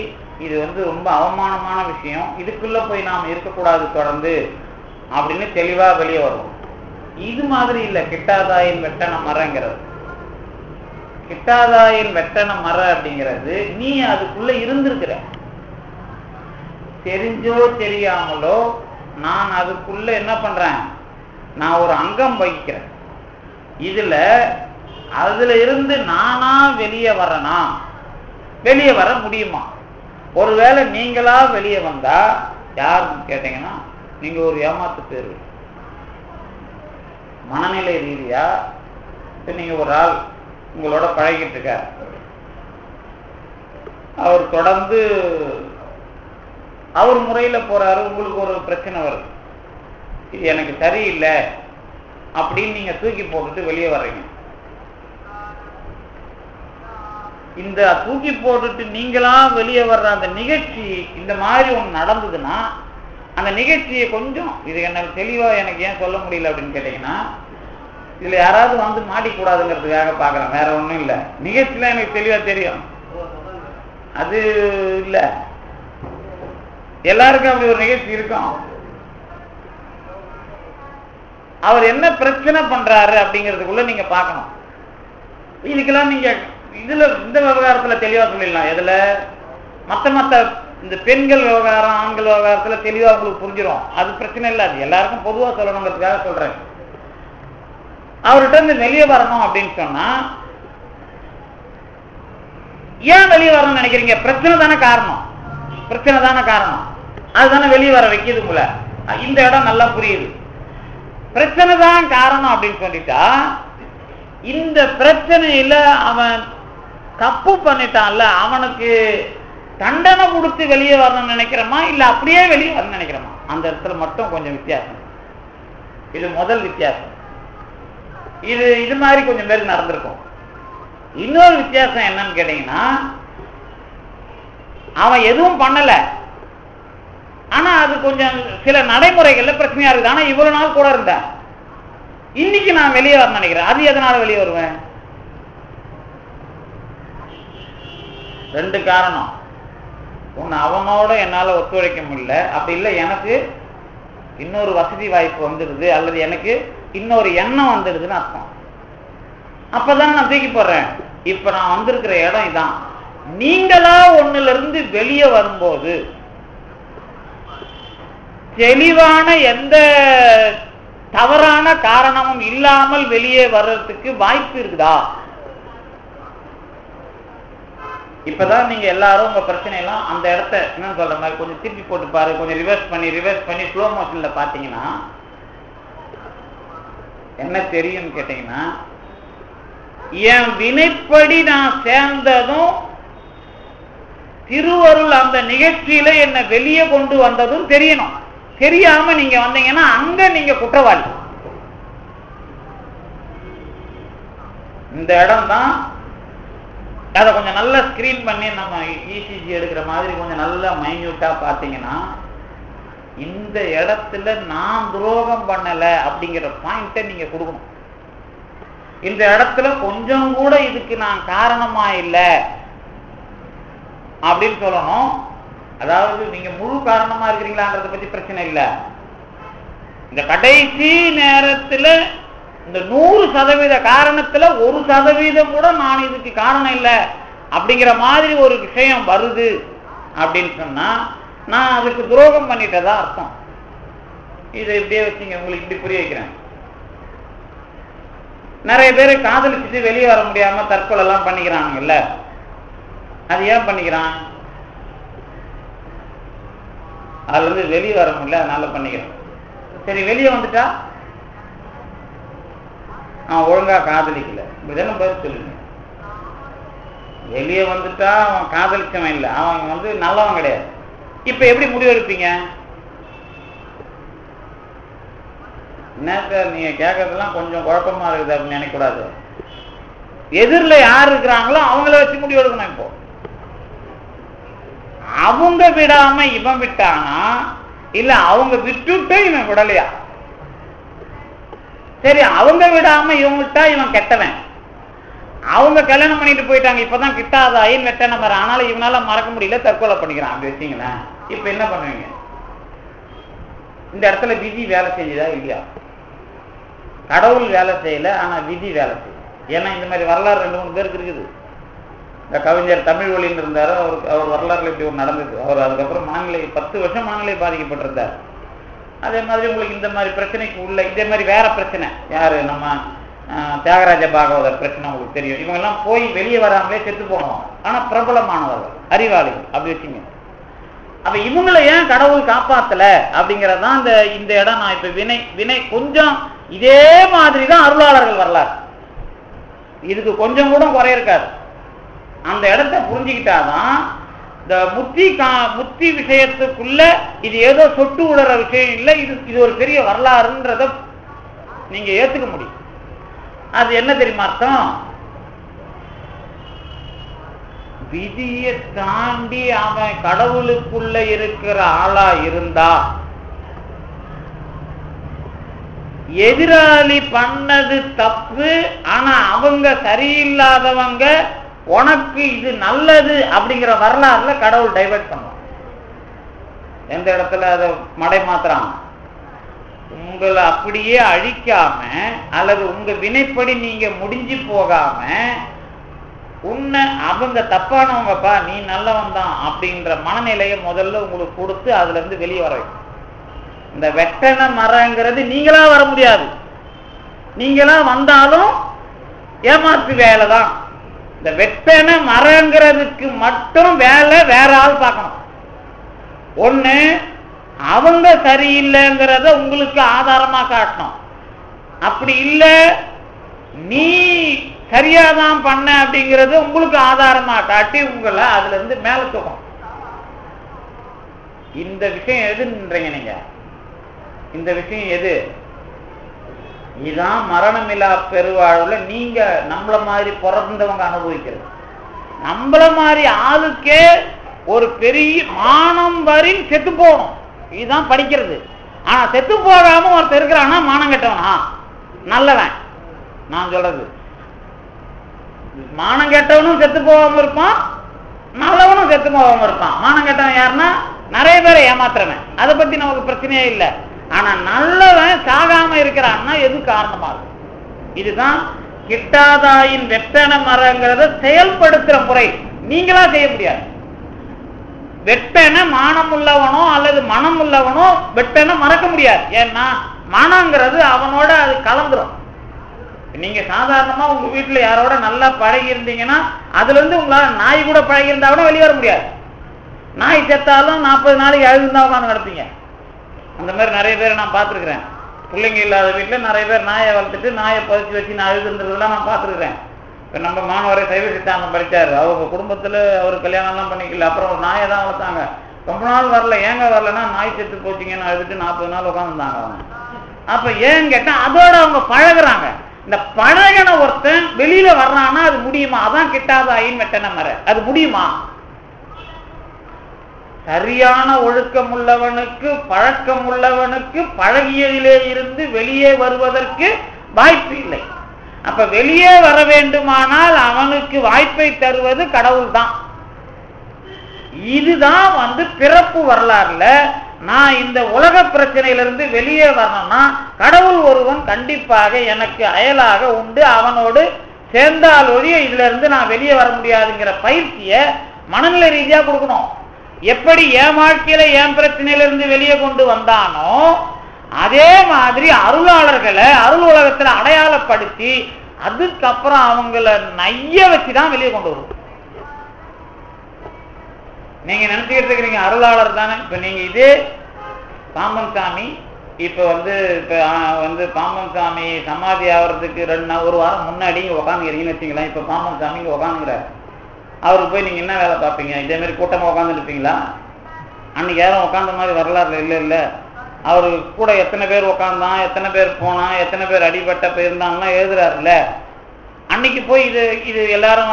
இது ரொம்ப அவமானமான விஷயம், இதுக்குள்ள போய் நாம இருக்கக்கூடாது தொடர்ந்து அப்படின்னு தெளிவா வெளியே வரும். இது மாதிரி இல்லை கிட்டாதாயின் வெட்டன மரங்கிறது. கிட்டாதாயின் வெட்டன மரம் அப்படிங்கிறது நீ அதுக்குள்ள இருந்திருக்கிற, தெரிஞ்சோ தெரியாமலோ நான் அதுக்குள்ள என்ன பண்றேன், நான் ஒரு அங்கம் வகிக்கிறேன். அதுல இருந்து நானா வெளியே வரனா? வெளியே வர முடியுமா? ஒருவேளை நீங்களா வெளியே வந்தா யாருன்னு கேட்டீங்கன்னா, நீங்க ஒரு ஏமாத்து பேரு. மனநிலை ரீதியா நீங்க ஒரு ஆள் உங்களோட பழகிட்டு இருக்கார், அவர் தொடர்ந்து அவர் முறையில போறாரு, உங்களுக்கு ஒரு பிரச்சனை வருது, இது எனக்கு சரியில்லை அப்படின்னு நீங்க தூக்கி போட்டுட்டு வெளியே வர்றீங்க. இந்த தூக்கி போட்டுட்டு நீங்களா வெளியே வர்ற அந்த நிகழ்ச்சி இந்த மாதிரி ஒன்று நடந்ததுன்னா, அந்த நிகழ்ச்சியை கொஞ்சம் இது என்ன தெளிவா எனக்கு ஏன் சொல்ல முடியல அப்படின்னு கேட்டீங்கன்னா, இதுல யாராவது மாட்டிக்கூடாதுங்கிறதுக்காக பாக்குறேன், வேற ஒண்ணும் இல்லை. நிகழ்ச்சியில எனக்கு தெளிவா தெரியும், அது இல்ல எல்லாருக்கும் அப்படி ஒரு நிகழ்ச்சி இருக்கும். அவர் என்ன பிரச்சனை பண்றாரு அப்படிங்கிறதுக்குள்ள நீங்க பார்க்கணும். இதுக்கெல்லாம் நீங்க இதுல இந்த விவகாரத்துல தெளிவா சொல்லிடலாம். எதுல மத்த இந்த பெண்கள் விவகாரம் ஆண்கள் விவகாரத்துல தெளிவா உங்களுக்கு புரிஞ்சிடும், அது பிரச்சனை இல்லை. அது எல்லாருக்கும் பொதுவா சொல்லணுங்கிறதுக்காக சொல்றேன். அவர்கிட்ட இருந்து வெளியே வரணும் அப்படின்னு சொன்னா, ஏன் வெளியே வரணும்னு நினைக்கிறீங்க? பிரச்சனை தானே காரணம், பிரச்சனை தானே காரணம், அதுதானே வெளியே வர வைக்கிது உங்களை. இந்த இடம் நல்லா புரியுது. பிரச்சனை தான் காரணம் அப்படின்னு சொல்லிட்டா, இந்த பிரச்சனையில அவன் தப்பு பண்ணிட்டான்ல, அவனுக்கு தண்டனை கொடுத்து வெளியே வரணும்னு நினைக்கிறோமா, இல்ல அப்படியே வெளியே வரணும்னு நினைக்கிறோமா? அந்த இடத்துல மட்டும் கொஞ்சம் வித்தியாசம். இது முதல் வித்தியாசம். இது மாதிரி கொஞ்சம் பேருக்கு நடந்திருக்கும். இன்னொரு வித்தியாசம் என்னன்னு கேட்டீங்கன்னா, அவன் எதுவும் பண்ணல, ஆனா அது கொஞ்சம் சில நடைமுறைகள்ல பிரச்சனையா இருக்குது. ஆனா இவ்வளவு நாள் கூட இருந்தேன், இன்னைக்கு நான் வெளியே வரணும்னு நினைக்கிறேன். அது எதனால வெளியே வருவேன்? ரெண்டு காரணம். ஒன்னு, அவனோட என்னால ஒத்துழைக்க முடியல, அப்படி இல்லை எனக்கு இன்னொரு வசதி வாய்ப்பு வந்துடுது, அல்லது எனக்கு இன்னொரு எண்ணம் வந்துடுதுன்னு அர்த்தம். அப்பதான் நான் தூக்கி போடுறேன். இப்ப நான் வந்திருக்கிற இடம் இதான். நீங்களா ஒண்ணுல இருந்து வெளியே வரும்போது தெளிவான எந்த தவறான காரணமும் இல்லாமல் வெளியே வர்றதுக்கு வாய்ப்பு இருக்குதா? இப்பதான் நீங்க எல்லாரும் உங்க பிரச்சனை எல்லாம் அந்த இடத்த என்ன சொல்ற மாதிரி கொஞ்சம் திருப்பி போட்டு பாரு, கொஞ்சம் ரிவர்ஸ் பண்ணி ஸ்லோ மோஷன்ல பாத்தீங்கன்னா என்ன தெரியும் கேட்டீங்கன்னா, என் வினைப்படி நான் சேர்ந்ததும் திருவருள் அந்த நிகழ்ச்சியில என்ன வெளியே கொண்டு வந்ததும் தெரியணும். தெரியாம நீங்க வந்தீங்கன்னா அங்க நீங்க குற்றவாளி. இந்த இடம் தான் அதை கொஞ்சம் நல்லா ஸ்கிரீன் பண்ணி நம்ம இசிஜி எடுக்கிற மாதிரி கொஞ்சம் நல்லா மைன்யூட்டா பார்த்தீங்கன்னா இந்த இடத்துல நான் துரோகம் பண்ணல அப்படிங்கிற பாயிண்ட்டை நீங்க கொடுக்கணும். இந்த இடத்துல கொஞ்சம் கூட இதுக்கு நான் காரணமா இல்லை அப்படின்னு சொல்லணும். அதாவது நீங்க முழு காரணமா இருக்கிறீங்களான்றத பத்தி பிரச்சனை இல்லை. இந்த கடைசி நேரத்துல இந்த 100% காரணத்துல 1% கூட நான் இதுக்கு காரணம் இல்லை அப்படிங்கிற மாதிரி ஒரு விஷயம் வருது அப்படின்னு சொன்னா நான் அதுக்கு துரோகம் பண்ணிட்டதா அர்த்தம். இதை இப்படியே வச்சுங்க, உங்களுக்கு இப்படி புரிய வைக்கிறேன். நிறைய பேர் காதலிச்சுட்டு வெளியே வர முடியாம தற்கொலை எல்லாம் பண்ணிக்கிறானுங்கல்ல, அது ஏன் பண்ணிக்கிறான்? அதுல இருந்து வெளியே வர முடியல, அதனால பண்ணிக்கிறான். சரி, வெளியே வந்துட்டா அவன் ஒழுங்கா காதலிக்கல, இப்படிதானே பதில் சொல்லுங்க. வெளியே வந்துட்டா அவன் காதலிச்சவன் இல்லை, அவன் வந்து நல்லவன் கிடையாது. இப்ப எப்படி முடிவு எடுப்பீங்க? என்ன சார் நீங்க கேட்கறதெல்லாம் கொஞ்சம் குழப்பமா இருக்குது அப்படின்னு நினைக்கக்கூடாது. எதிரில் யார் இருக்கிறாங்களோ அவங்கள வச்சு முடிவு எடுக்கணும். இப்போ அவங்க விடாம இவன் விட்டானா, இல்ல அவங்க விட்டுட்டு இவன் விடலையா? சரி, அவங்க விடாம இவன் விட்டா இவன் கெட்டவன். அவங்க கல்யாணம் பண்ணிட்டு போயிட்டாங்க, இப்பதான் கிட்டாத ஐன் வெட்ட நம்பர், ஆனாலும் இவனால மறக்க முடியல, தற்கொலை பண்ணிக்கிறான். அப்படி வச்சீங்களேன், இப்ப என்ன பண்ணுவீங்க? இந்த இடத்துல விதி வேலை செஞ்சுதா இல்லையா? கடவுள் வேலை செய்யல, ஆனா விதி வேலை செய்யும். ஏன்னா இந்த மாதிரி வரலாறு 2-3 பேருக்கு இருக்குது. இந்த கவிஞர் தமிழ் ஒளின்னு இருந்தாரு, அவர் வரலாறுல இப்படி ஒரு நடந்தது. அவர் அதுக்கப்புறம் மனநிலை 10 வருஷம் மனநிலை பாதிக்கப்பட்டிருந்தார். அதே மாதிரி உங்களுக்கு இந்த மாதிரி பிரச்சனைக்கு உள்ள இதே மாதிரி வேற பிரச்சனை யாரு, நம்ம தியாகராஜ பாகவதர் பிரச்சனை உங்களுக்கு தெரியும். இவங்க எல்லாம் போய் வெளியே வராமலே செத்து போனோம், ஆனா பிரபலமானவர்கள், அறிவாளிகள். அப்படி வச்சுங்க. அப்ப இவங்களை ஏன் கடவுள் காப்பாத்தல அப்படிங்கறதான் இந்த இடம். நான் இப்ப வினை கொஞ்சம் இதே மாதிரிதான் அருளாளர்கள் வரலாறு, இதுக்கு கொஞ்சம் கூட குறை இருக்காது. அந்த இடத்தை புரிஞ்சுக்கிட்டாதான் இந்த முத்தி விஷயத்துக்குள்ள இது ஏதோ சொட்டு உணர விஷயம் இல்லை, இது ஒரு பெரிய வரலாறுன்றத நீங்க ஏத்துக்க முடியும். அது என்ன தெரியுமா அர்த்தம்? விதியை தாண்டி அவன் கடவுளுக்குள்ள இருக்கிற ஆளா இருந்தா, எதிராளி பண்ணது தப்பு, ஆனா அவங்க சரியில்லாதவங்க, உனக்கு இது நல்லது அப்படிங்கிற வரலாறுல கடவுள் டைவர்ட் பண்ணுவான். எந்த இடத்துல அதை மடை மாத்துறான்? உங்களை அப்படியே அழிக்காம அல்லது உங்க வினைப்படி நீங்க முடிஞ்சு போகாம, உன்னை அவங்க தப்பானவங்கப்பா நீ நல்லவன் தான் அப்படின்ற மனநிலையை முதல்ல உங்களுக்கு கொடுத்து அதுல இருந்து வெளியே வர வைக்கும். இந்த வெட்டன மரங்கிறது நீங்களா வர முடியாது. நீங்களா வந்தாலும் ஏமாற்று வேலை தான். இந்த வெட்டன மரங்கிறதுக்கு மட்டும் வேலை வேற ஆள் பார்க்கணும். ஒண்ணு அவங்க சரியில்லைங்கிறத உங்களுக்கு ஆதாரமா காட்டணும். அப்படி இல்லை நீ சரியாதான் பண்ண அப்படிங்கறது உங்களுக்கு ஆதாரமா காட்டி உங்களை அதுல இருந்து மேல தூக்கும். இந்த விஷயம் எதுன்றீங்க நீங்க? இந்த விஷயம் எது? இதுதான் மரணமில்லா பெருவாழ்வுல நீங்க நம்மள மாதிரி பிறந்தவங்க அனுபவிக்கிறது. நம்மள மாதிரி ஆளுக்கே ஒரு பெரிய மானம் வரின் செத்து போகணும், இதுதான் படிக்கிறது. ஆனா செத்து போகாம ஒருத்தர் இருக்கிறான்னா மானம் கெட்டவனா நல்லவன்? நான் சொல்றது மானம் கெட்டவனும் செத்து போகாம இருப்பான், நல்லவனும் செத்து போகாம இருப்பான். மானம் கெட்டவன் யாருன்னா நிறைய பேரை ஏமாத்துறவன், அதை பத்தி நமக்கு பிரச்சனையே இல்லை. ஆனா நல்லவன் சாகாம இருக்கிறான்னா எது காரணமா இருக்கும்? இதுதான் கிட்டாதாயின் வெட்டன மரங்கிறத செயல்படுத்துற முறை. நீங்களா செய்ய முடியாது. வெட்டன மானம் உள்ளவனோ அல்லது மனம் உள்ளவனோ வெட்டன மறக்க முடியாது. ஏன்னா மனங்கிறது அவனோட அது கலந்துரும். நீங்க சாதாரணமா உங்க வீட்டுல யாரோட நல்லா பழகி இருந்தீங்கன்னா அதுல இருந்து உங்களால நாய் கூட பழகி இருந்தா கூட வெளியே வர முடியாது. நாய் செத்தாலும் 40 நாளைக்கு அழுதுந்தா உட்காந்து நடப்பீங்க. அந்த மாதிரி நிறைய பேரை நான் பார்த்துருக்கிறேன். பிள்ளைங்க இல்லாத வீட்டில் நிறைய பேர் நாயை வளர்த்துட்டு நாயை பதிச்சு வச்சு நான் அழுதுன்றதுலாம் நான் பார்த்துருக்கிறேன். இப்போ நம்ம மாணவரை சைவ சித்தாந்தம் படித்தார், அவங்க குடும்பத்தில் அவர் கல்யாணம்லாம் பண்ணிக்கல, அப்புறம் ஒரு நாயை தான் வளர்த்தாங்க. ரொம்ப நாள் வரல, ஏங்க வரலன்னா நாய் செத்து போச்சிங்கன்னு அழுதுட்டு 40 நாள் உட்காந்துருந்தாங்க அவங்க. அப்போ ஏன்னு கேட்டால் அதோட அவங்க பழகுறாங்க. இந்த பழகன ஒருத்தன் வெளியில வர்றான்னா அது முடியுமா? அதான் கிட்டாத ஐன் வெட்டன மர, அது முடியுமா? சரியான ஒழுக்கம் உள்ளவனுக்கு, பழக்கம் உள்ளவனுக்கு பழகியதிலே இருந்து வெளியே வருவதற்கு வாய்ப்பு இல்லை. அப்ப வெளியே வர வேண்டுமானால் அவனுக்கு வாய்ப்பை தருவது கடவுள் தான். இதுதான் பிறப்பு வரலாறுல நான் இந்த உலக பிரச்சனையிலிருந்து வெளியே வரணும்னா கடவுள் ஒருவன் கண்டிப்பாக எனக்கு அயலாக உண்டு, அவனோடு சேர்ந்தால் ஒழிய இதுல இருந்து நான் வெளியே வர முடியாதுங்கிற பயிற்சியை மனநிலை ரீதியா கொடுக்கணும். எப்படி என் வாழ்க்கையில என் பிரச்சனையிலிருந்து வெளியே கொண்டு வந்தானோ அதே மாதிரி அருளாளர்களை அருள் உலகத்துல அடையாளப்படுத்தி அதுக்கப்புறம் அவங்கள நைய வச்சுதான் வெளியே கொண்டு வருவோம். நீங்க நினைச்சுக்கிட்டு இருக்கிறீங்க அருளாளர் தானே. இப்ப நீங்க இதே பாம்பன் சாமி இப்ப பாம்பன் சாமி சமாதி ஆகிறதுக்கு ஒரு வாரம் முன்னாடி உட்காந்துக்கிறீங்கன்னு வச்சுங்களேன். இப்ப பாம்பன் சாமி இங்க உட்காந்துக்கிறார். அவருக்கு போய் நீங்க என்ன வேலை பார்ப்பீங்க? இதே மாதிரி கூட்டமா உட்காந்து இருப்பீங்களா? அன்னைக்கு யாரும் உட்காந்த மாதிரி வரலாறுல இல்ல. அவரு கூட எத்தனை பேர் உட்காந்தான், எத்தனை பேர் போனா, எத்தனை பேர் அடிபட்ட போயிருந்தாங்கன்னா எழுதுறாருல்ல. அன்னைக்கு போய் இது எல்லாரும்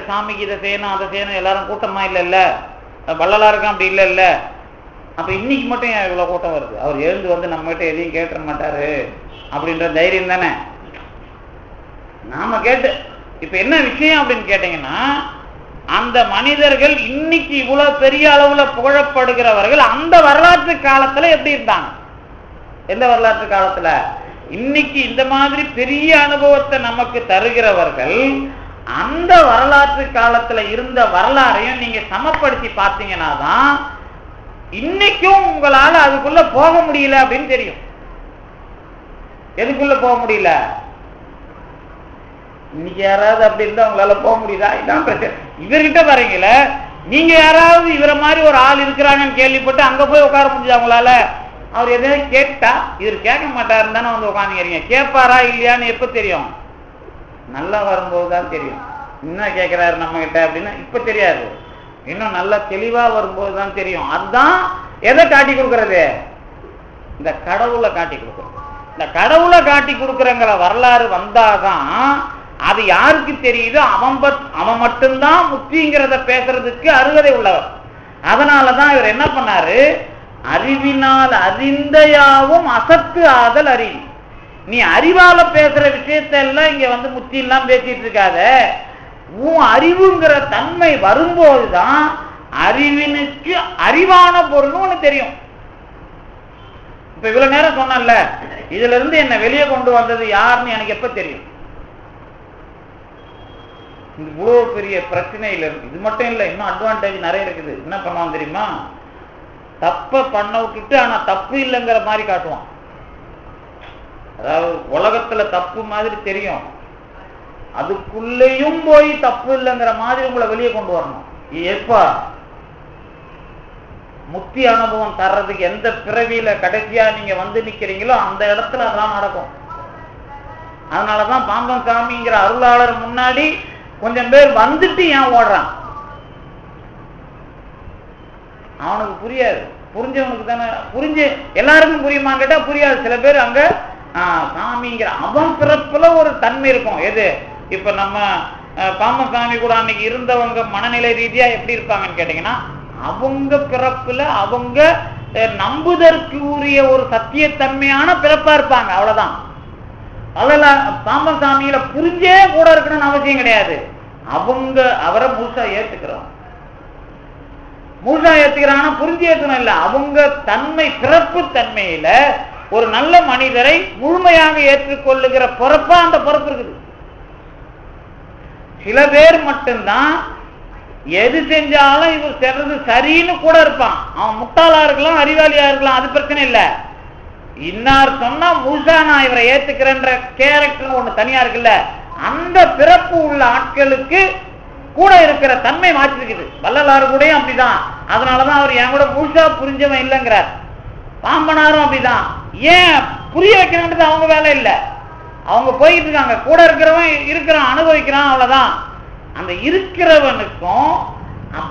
சாமிக்கு இதை செய்யணும் அதை செய்யணும் எல்லாரும் கூட்டமா இல்லைல்ல, வள்ளலாருக்கும் அப்படி இல்லைல்ல. அப்ப இன்னைக்கு மட்டும் ஏன் இவ்வளவு கூட்டம் வருது? அவர் எழுந்து நம்ம கிட்ட எதையும் கேட்டுற மாட்டாரு அப்படின்ற தைரியம் தானே நாம கேட்டு. இப்ப என்ன விஷயம் அப்படின்னு கேட்டீங்கன்னா, அந்த மனிதர்கள் இன்னைக்கு இவ்வளவு பெரிய அளவுல புகழப்படுகிறவர்கள் அந்த வரலாற்று காலத்துல எப்படி இருந்தாங்க? எந்த வரலாற்று காலத்துல? இன்னைக்கு இந்த மாதிரி பெரிய அனுபவத்தை நமக்கு தருகிறவர்கள் அந்த வரலாற்று காலத்துல இருந்த வரலாறையும் நீங்க சமப்படுத்தி பார்த்தீங்கன்னா தான் இன்னைக்கும் உங்களால அதுக்குள்ள போக முடியல அப்படின்னு தெரியும். எதுக்குள்ள போக முடியல? இன்னைக்கு யாராவது அப்படி இருந்தா உங்களால போக முடியுதா? இதான் பிரச்சனை. இவர்கிட்ட பாருங்கள, நீங்க யாராவது இவரை மாதிரி ஒரு ஆள் இருக்கிறாங்கன்னு கேள்விப்பட்டு அங்க போய் உட்கார முடிஞ்சா உங்களால? அவர் எதாவது கேட்டா இவர் கேட்க மாட்டாருன்னு தானே உட்காந்துக்கிறீங்க. கேட்பாரா இல்லையான்னு எப்ப தெரியும்? நல்லா வரும்போது தான் தெரியும். என்ன கேட்கிறாரு நம்ம கிட்ட அப்படின்னா இப்ப தெரியாது, இன்னும் நல்லா தெளிவா வரும்போது தான் தெரியும். அதுதான் எதை காட்டி கொடுக்கறது? இந்த கடவுளை காட்டி கொடுக்கறது. இந்த கடவுளை காட்டி கொடுக்கறங்கிற வரலாறு வந்தாதான் அது யாருக்கு தெரியுதோ அவன் மட்டும்தான் முக்திங்கிறத பேசுறதுக்கு அருகதை உள்ளவர். அதனாலதான் இவர் என்ன பண்ணாரு, அறிவினால் அறிந்தையாவும் அசத்து ஆதல் அறிவி. நீ அறிவால பேசுற விஷயத்த எல்லாம் இங்க முத்தி எல்லாம் பேசிட்டு இருக்காத. உன் அறிவுங்கிற தன்மை வரும்போதுதான் அறிவினுக்கு அறிவான பொருள்னு ஒண்ணு தெரியும். இப்ப இவ்வளவு நேரம் சொன்னல, இதுல இருந்து என்ன வெளியே கொண்டு வந்தது யாருன்னு எனக்கு எப்ப தெரியும்? இவ்வளவு பெரிய பிரச்சனையில இருக்கு. இது மட்டும் இல்ல, இன்னும் அட்வான்டேஜ் நிறைய இருக்குது. என்ன பண்ணுவான் தெரியுமா? தப்ப பண்ண விட்டுட்டு ஆனா தப்பு இல்லைங்கிற மாதிரி காட்டுவான். அதாவது உலகத்துல தப்பு மாதிரி தெரியும், அதுக்குள்ளேயும் போய் தப்பு இல்லைங்கிற மாதிரி உங்களை வெளியே கொண்டு வரணும். எப்ப முக்தி அனுபவம் தர்றதுக்கு எந்த பிறவியில கடைசியா நீங்க நிக்கிறீங்களோ அந்த இடத்துல அதான் நடக்கும். அதனாலதான் பாம்பன் சாமிங்கிற அருளாளர் முன்னாடி கொஞ்சம் பேர் வந்துட்டு ஏன் ஓடுறான்? அவனுக்கு புரியாது. புரிஞ்சவனுக்கு தானே புரிஞ்சு எல்லாருக்கும் புரியுமான்னு கேட்டா புரியாது. சில பேர் அங்க சாமிங்கிற அவன் பிறப்புல ஒரு தன்மை இருக்கும். எது இப்ப நம்ம பாம்பன் சாமி கூட அன்னைக்கு இருந்தவங்க மனநிலை ரீதியா எப்படி இருப்பாங்கன்னு கேட்டீங்கன்னா, அவங்க பிறப்புல அவங்க நம்புதற்கு உரிய ஒரு சத்தியத்தன்மையான பிறப்பா இருப்பாங்க. அவ்வளவுதான். பாம்பன் சாமியில புரிஞ்சே கூட இருக்கணும்னு அவசியம் கிடையாது. அவங்க அவரை முழுசா ஏத்துக்கிறோம். முழுசா ஏத்துக்கிறாங்கன்னா புரிஞ்சு ஏற்கணும் இல்ல, அவங்க தன்மை பிறப்பு தன்மையில ஒரு நல்ல மனிதரை முழுமையாக ஏற்றுக்கொள்ளுகிற பொறுப்பா அந்த பொறுப்பு இருக்குது. சில பேர் மட்டும்தான் எது செஞ்சாலும் இவர் செய்றது சரின்னு கூட இருப்பான். அவன் முட்டாளா இருக்கலாம், அறிவாளியா இருக்கலாம், அது பிரச்சனை இல்லை. இன்னார் சொன்னா முழுசா நான் இவரை ஏத்துக்கிறேன்ற கேரக்டர் ஒண்ணு தனியா இருக்குல்ல, அந்த பிறப்பு உள்ள ஆட்களுக்கு கூட இருக்கிற தன்மை மாற்றிருக்குது. வள்ளலாறு கூட அப்படிதான். அதனாலதான் அவர் என் கூட முழுசா புரிஞ்சவன் இல்லைங்கிறார். பாம்பனாரும் அப்படிதான். ஏன் புரிய வைக்கணும்ன்றது அவங்க வேலை இல்லை. அவங்க போயிட்டு இருக்காங்க, கூட இருக்கிறவன் இருக்கிறான், அனுபவிக்கிறான், அவ்வளவுதான். அந்த இருக்கிறவனுக்கும்